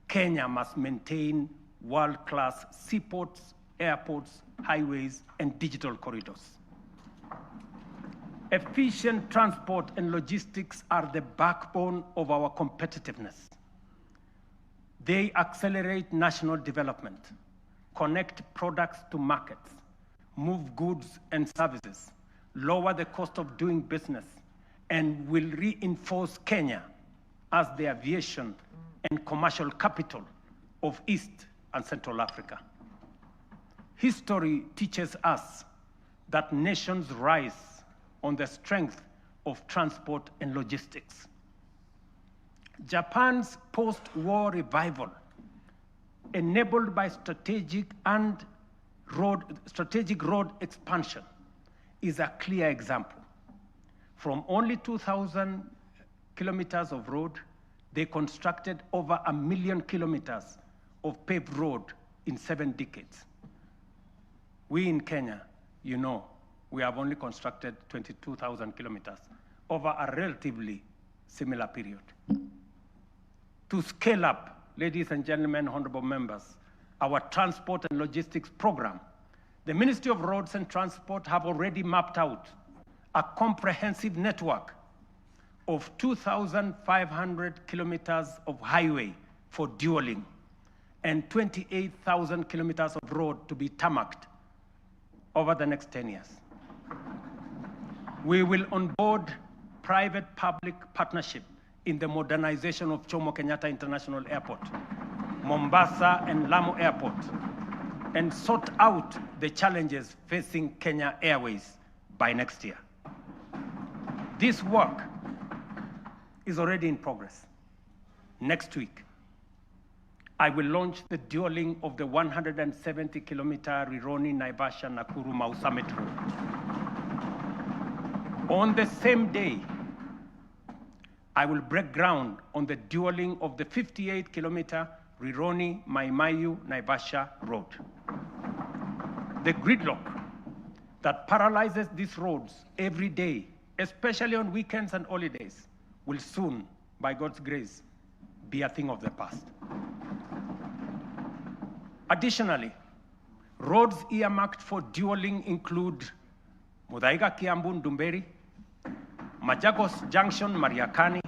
Kenya must maintain world-class seaports, airports, highways, and digital corridors. Efficient transport and logistics are the backbone of our competitiveness. They accelerate national development, connect products to markets, move goods and services, lower the cost of doing business, and will reinforce Kenya as the aviation and commercial capital of East and Central Africa. History teaches us that nations rise on the strength of transport and logistics. Japan's post-war revival, enabled by strategic road expansion, is a clear example. From only 2,000 kilometers of road, they constructed over 1 million kilometers of paved road in 7 decades. We in Kenya, you know, we have only constructed 22,000 kilometers over a relatively similar period. To scale up, ladies and gentlemen, honorable members, our transport and logistics program, the Ministry of Roads and Transport have already mapped out a comprehensive network of 2,500 kilometers of highway for dualing and 28,000 kilometers of road to be tarmacked over the next 10 years. We will onboard private-public partnership in the modernization of Jomo Kenyatta International Airport, Mombasa and Lamu Airport, and sort out the challenges facing Kenya Airways by next year. This work is already in progress. Next week, I will launch the dualing of the 170-kilometer Rironi-Naivasha-Nakuru-Mau Summit Road. On the same day, I will break ground on the dualing of the 58-kilometer Rironi-Mai-Mahiu-Naivasha road. The gridlock that paralyzes these roads every day, especially on weekends and holidays, will soon, by God's grace, be a thing of the past. Additionally, roads earmarked for dualing include Muthaiga Kiambu Ndumberi, Machakos Junction Mariakani,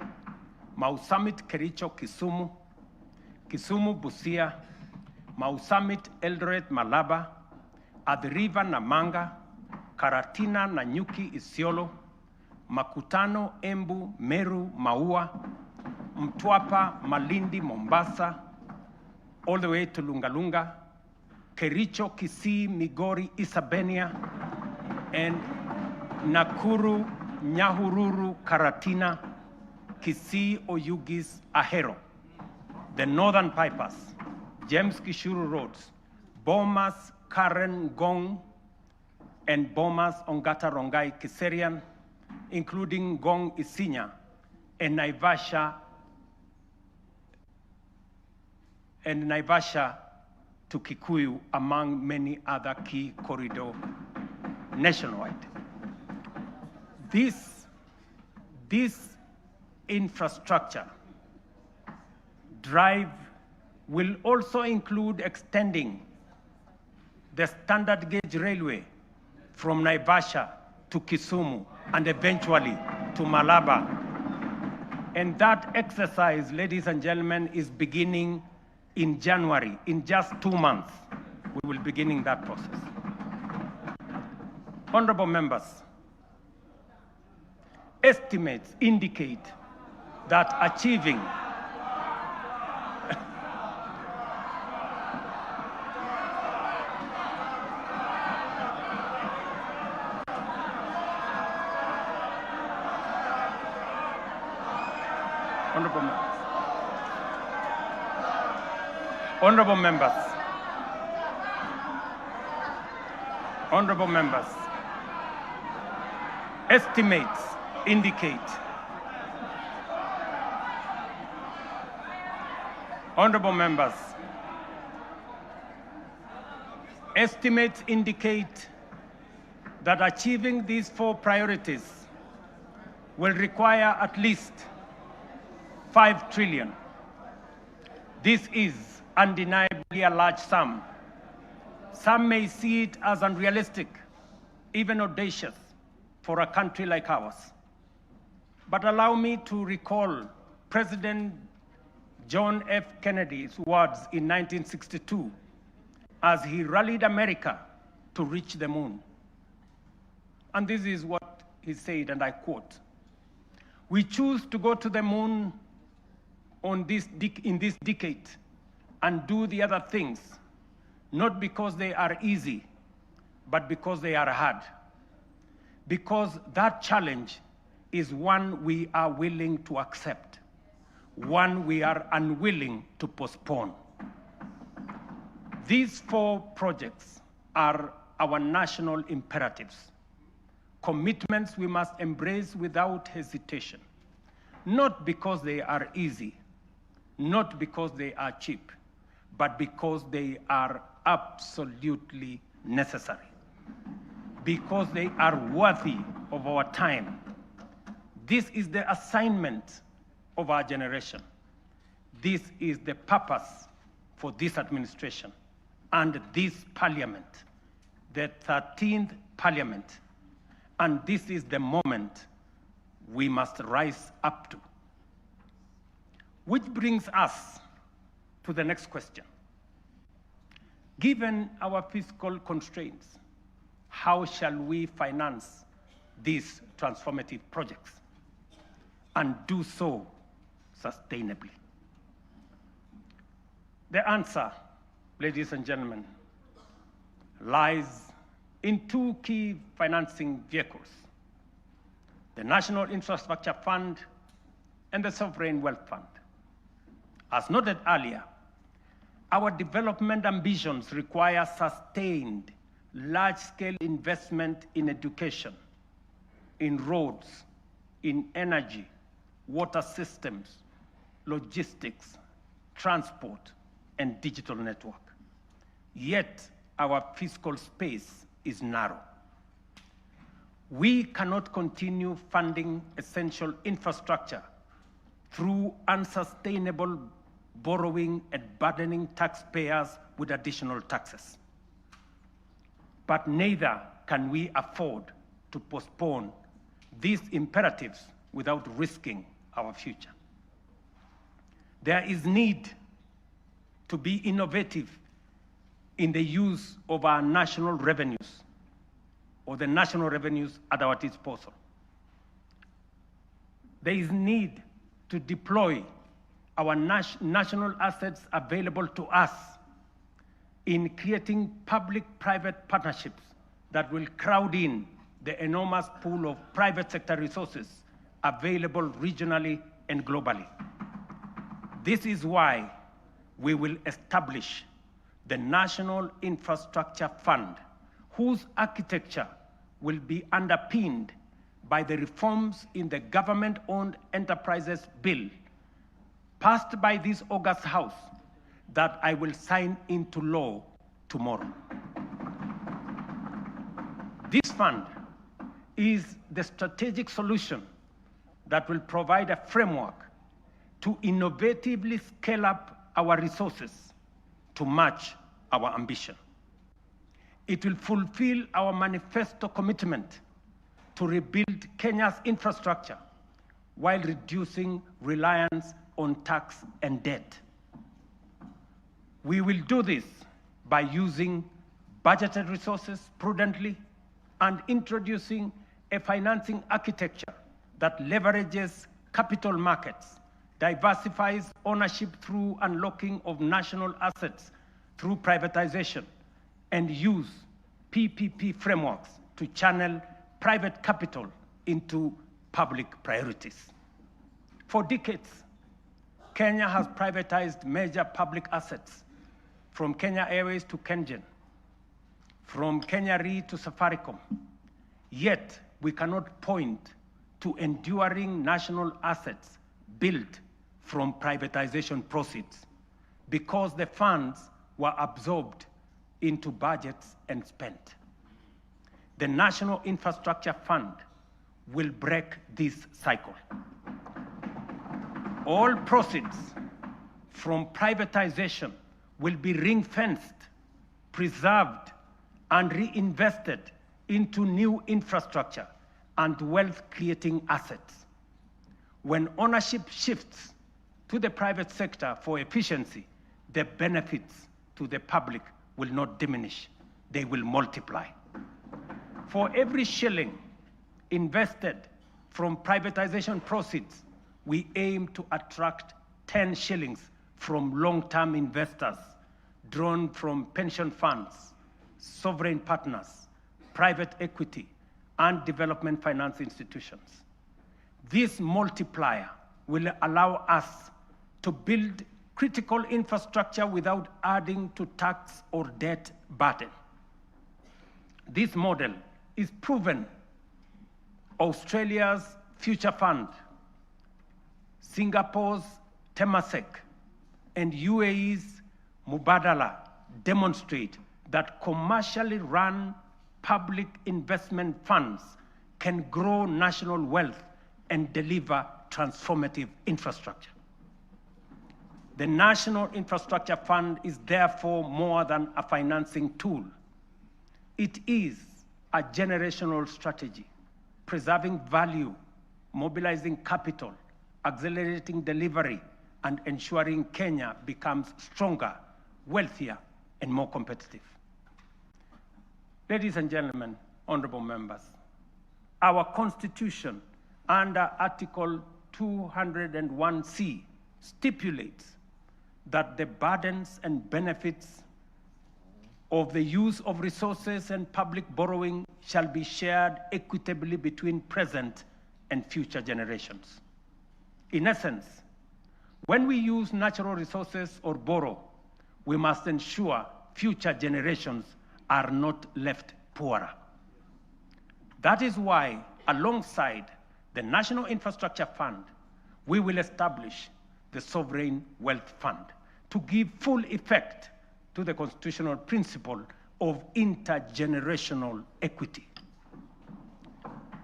Mau Summit Kericho Kisumu, Kisumu Busia, Mau Summit, Eldoret, Malaba, Athi River, Namanga, Karatina, Nanyuki, Isiolo, Makutano, Embu, Meru, Maua, Mtwapa, Malindi, Mombasa, all the way to Lungalunga, Kericho, Kisii, Migori, Isabenia, and Nakuru, Nyahururu, Karatina, Kisii, Oyugis, Ahero. The Northern Pipers, James Gishuru Roads, Bomas, Karen, Gong, and Bomas, Ongata, Rongai, Kiserian, including Gong, Isinya, and Naivasha, to Kikuyu, among many other key corridors nationwide. This infrastructure drive will also include extending the standard gauge railway from Naivasha to Kisumu and eventually to Malaba. And that exercise, ladies and gentlemen, is beginning in January. In just 2 months, we will be beginning that process. Honorable members, estimates indicate that achieving Honorable members, estimates indicate that achieving these 4 priorities will require at least 5 trillion. This is undeniably a large sum. Some may see it as unrealistic, even audacious, for a country like ours. But allow me to recall President John F. Kennedy's words in 1962 as he rallied America to reach the moon. And this is what he said, and I quote, "We choose to go to the moon in this decade and do the other things, not because they are easy, but because they are hard. Because that challenge is one we are willing to accept, one we are unwilling to postpone." These 4 projects are our national imperatives, commitments we must embrace without hesitation, not because they are easy, not because they are cheap, but because they are absolutely necessary, because they are worthy of our time. This is the assignment of our generation. This is the purpose for this administration and this parliament, the 13th parliament. And this is the moment we must rise up to. Which brings us to the next question. Given our fiscal constraints, how shall we finance these transformative projects and do so sustainably? The answer, ladies and gentlemen, lies in 2 key financing vehicles: the National Infrastructure Fund and the Sovereign Wealth Fund. As noted earlier, our development ambitions require sustained, large-scale investment in education, in roads, in energy, water systems, logistics, transport, and digital network. Yet, our fiscal space is narrow. We cannot continue funding essential infrastructure through unsustainable borrowing and burdening taxpayers with additional taxes. But neither can we afford to postpone these imperatives without risking our future. There is need to be innovative in the use of our national revenues, or the national revenues at our disposal. There is need to deploy our national assets available to us in creating public-private partnerships that will crowd in the enormous pool of private sector resources available regionally and globally. This is why we will establish the National Infrastructure Fund, whose architecture will be underpinned by the reforms in the Government-Owned Enterprises Bill passed by this August House that I will sign into law tomorrow. This fund is the strategic solution that will provide a framework to innovatively scale up our resources to match our ambition. It will fulfill our manifesto commitment to rebuild Kenya's infrastructure while reducing reliance on tax and debt. We will do this by using budgeted resources prudently and introducing a financing architecture that leverages capital markets, diversifies ownership through unlocking of national assets through privatization, and use PPP frameworks to channel private capital into public priorities. For decades, Kenya has privatized major public assets, from Kenya Airways to KenGen, from Kenya Re to Safaricom. Yet, we cannot point to enduring national assets built from privatization proceeds because the funds were absorbed into budgets and spent. The National Infrastructure Fund will break this cycle. All proceeds from privatization will be ring-fenced, preserved, and reinvested into new infrastructure and wealth-creating assets. When ownership shifts to the private sector for efficiency, the benefits to the public will not diminish, they will multiply. For every shilling invested from privatization proceeds, we aim to attract 10 shillings from long-term investors drawn from pension funds, sovereign partners, private equity, and development finance institutions. This multiplier will allow us to build critical infrastructure without adding to tax or debt burden. This model is proven. Australia's Future Fund, Singapore's Temasek, and UAE's Mubadala demonstrate that commercially run public investment funds can grow national wealth and deliver transformative infrastructure. The National Infrastructure Fund is therefore more than a financing tool. It is a generational strategy, preserving value, mobilizing capital, accelerating delivery, and ensuring Kenya becomes stronger, wealthier, and more competitive. Ladies and gentlemen, honorable members, our Constitution under Article 201C stipulates that the burdens and benefits of the use of resources and public borrowing shall be shared equitably between present and future generations. In essence, when we use natural resources or borrow, we must ensure future generations are not left poorer. That is why, alongside the National Infrastructure Fund, we will establish the Sovereign Wealth Fund to give full effect to the constitutional principle of intergenerational equity.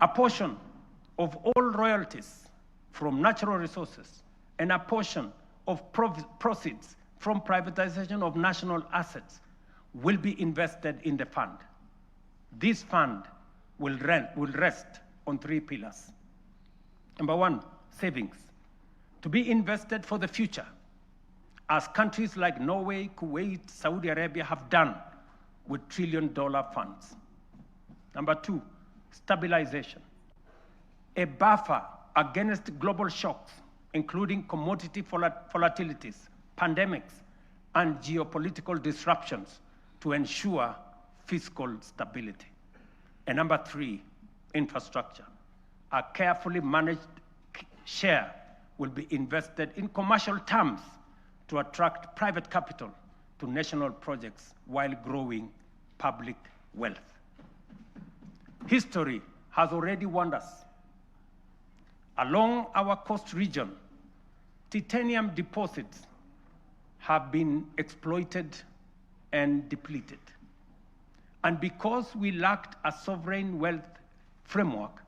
A portion of all royalties from natural resources and a portion of proceeds from privatization of national assets will be invested in the fund. This fund will rest on 3 pillars. Number 1, savings, to be invested for the future. as countries like Norway, Kuwait, Saudi Arabia have done with trillion-dollar funds. Number two, stabilization. A buffer against global shocks, including commodity volatilities, pandemics, and geopolitical disruptions to ensure fiscal stability. And number three, infrastructure. A carefully managed share will be invested in commercial terms to attract private capital to national projects while growing public wealth. History has already warned us. Along our coast region, titanium deposits have been exploited and depleted. And because we lacked a sovereign wealth framework,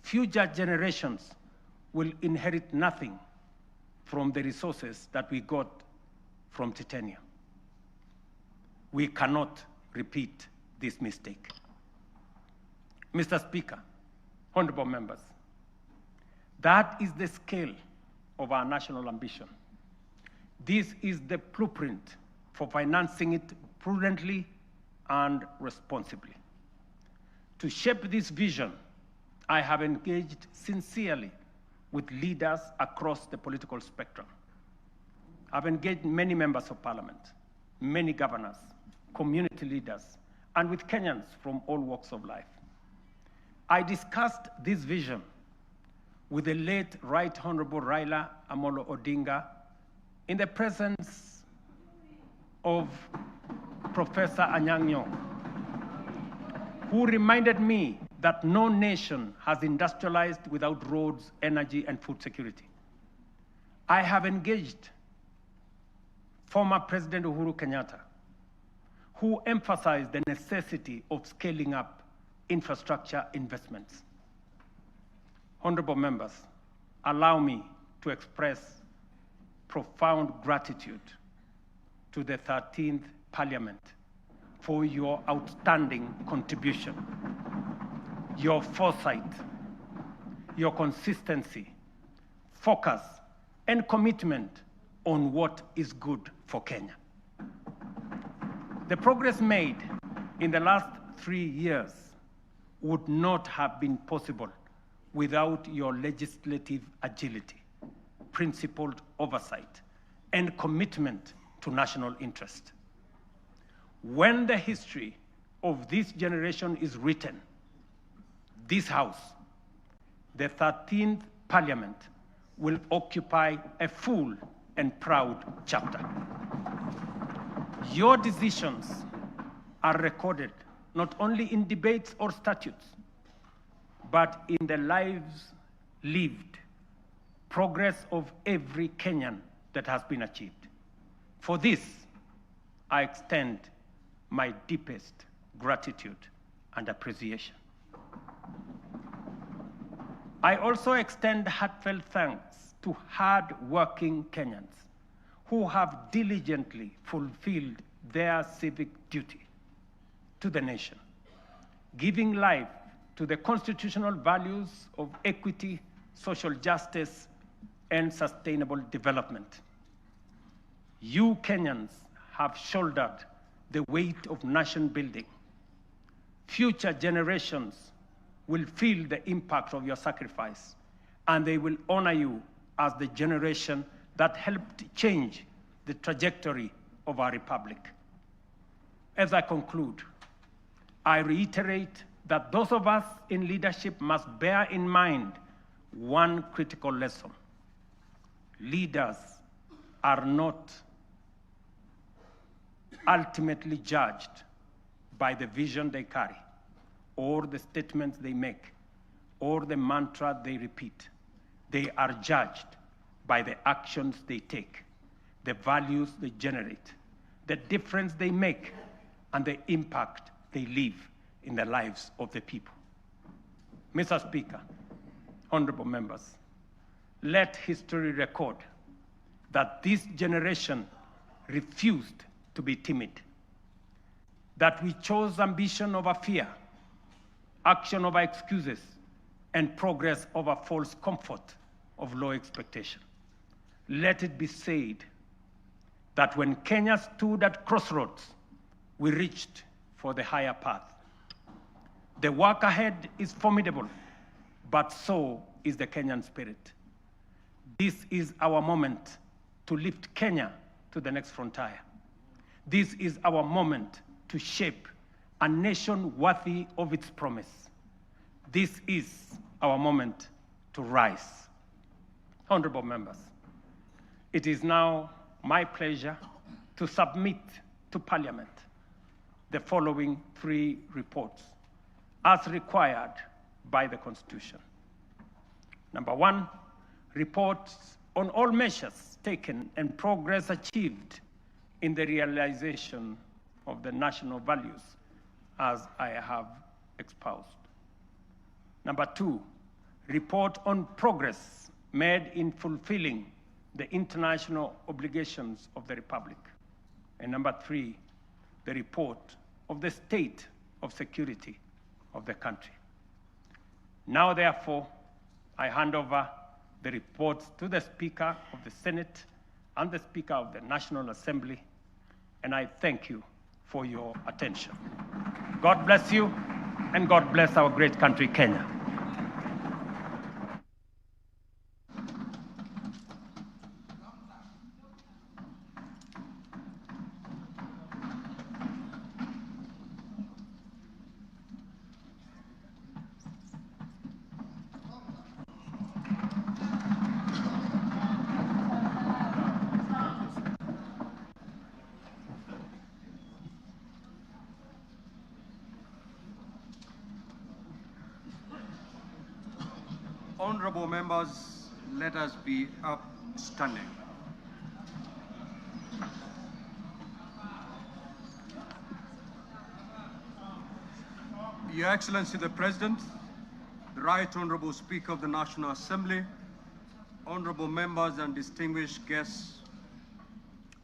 future generations will inherit nothing from the resources that we got from titanium. We cannot repeat this mistake. Mr. Speaker, honorable members, that is the scale of our national ambition. This is the blueprint for financing it prudently and responsibly. To shape this vision, I have engaged sincerely with leaders across the political spectrum. I've engaged many members of parliament, many governors, community leaders, and with Kenyans from all walks of life. I discussed this vision with the late Right Honorable Raila Amolo Odinga in the presence of Professor Anyang' Nyong'o, who reminded me that no nation has industrialized without roads, energy, and food security. I have engaged former President Uhuru Kenyatta, who emphasized the necessity of scaling up infrastructure investments. Honorable members, allow me to express profound gratitude to the 13th Parliament for your outstanding contribution, your foresight, your consistency, focus, and commitment on what is good for Kenya. The progress made in the last 3 years would not have been possible without your legislative agility, principled oversight, and commitment to national interest. When the history of this generation is written, this House, the 13th Parliament, will occupy a full and proud chapter. Your decisions are recorded not only in debates or statutes, but in the lives lived, progress of every Kenyan that has been achieved. For this, I extend my deepest gratitude and appreciation. I also extend heartfelt thanks to hard-working Kenyans who have diligently fulfilled their civic duty to the nation, giving life to the constitutional values of equity, social justice, and sustainable development. You Kenyans have shouldered the weight of nation building. Future generations will feel the impact of your sacrifice, and they will honor you as the generation that helped change the trajectory of our republic. As I conclude, I reiterate that those of us in leadership must bear in mind one critical lesson. Leaders are not ultimately judged by the vision they carry, or the statements they make, or the mantra they repeat. They are judged by the actions they take, the values they generate, the difference they make, and the impact they leave in the lives of the people. Mr. Speaker, honorable members, let history record that this generation refused to be timid, that we chose ambition over fear, action over excuses, and progress over false comfort of low expectation. Let it be said, that when Kenya stood at crossroads, we reached for the higher path. The work ahead is formidable, but so is the Kenyan spirit. This is our moment to lift Kenya to the next frontier. This is our moment to shape a nation worthy of its promise. This is our moment to rise. Honorable members, it is now my pleasure to submit to Parliament the following 3 reports as required by the Constitution. Number 1, reports on all measures taken and progress achieved in the realization of the national values as I have espoused. Number 2, report on progress made in fulfilling the international obligations of the Republic. And number 3, the report of the state of security of the country. Now, therefore, I hand over the reports to the Speaker of the Senate and the Speaker of the National Assembly, and I thank you for your attention. God bless you, and God bless our great country, Kenya. Honorable members, let us be upstanding. Your Excellency the President, the Right Honorable Speaker of the National Assembly, honorable members and distinguished guests,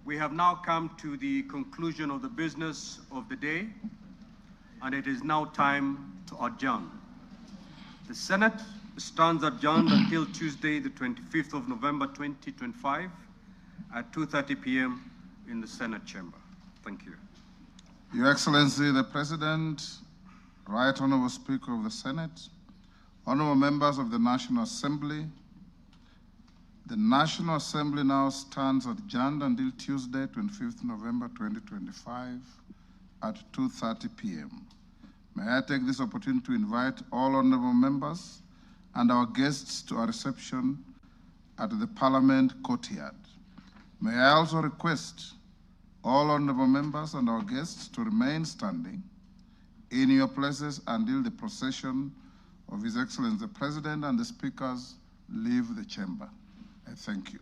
we have now come to the conclusion of the business of the day, and it is now time to adjourn. The Senate stands adjourned until Tuesday, the 25th of November, 2025 at 2:30 p.m. in the Senate chamber. Thank you. Your Excellency, the President, Right Honorable Speaker of the Senate, honorable members of the National Assembly, the National Assembly now stands adjourned until Tuesday, 25th November, 2025 at 2:30 p.m. May I take this opportunity to invite all honorable members and our guests to a reception at the Parliament courtyard. May I also request all honorable members and our guests to remain standing in your places until the procession of His Excellency the President and the speakers leave the chamber. I thank you.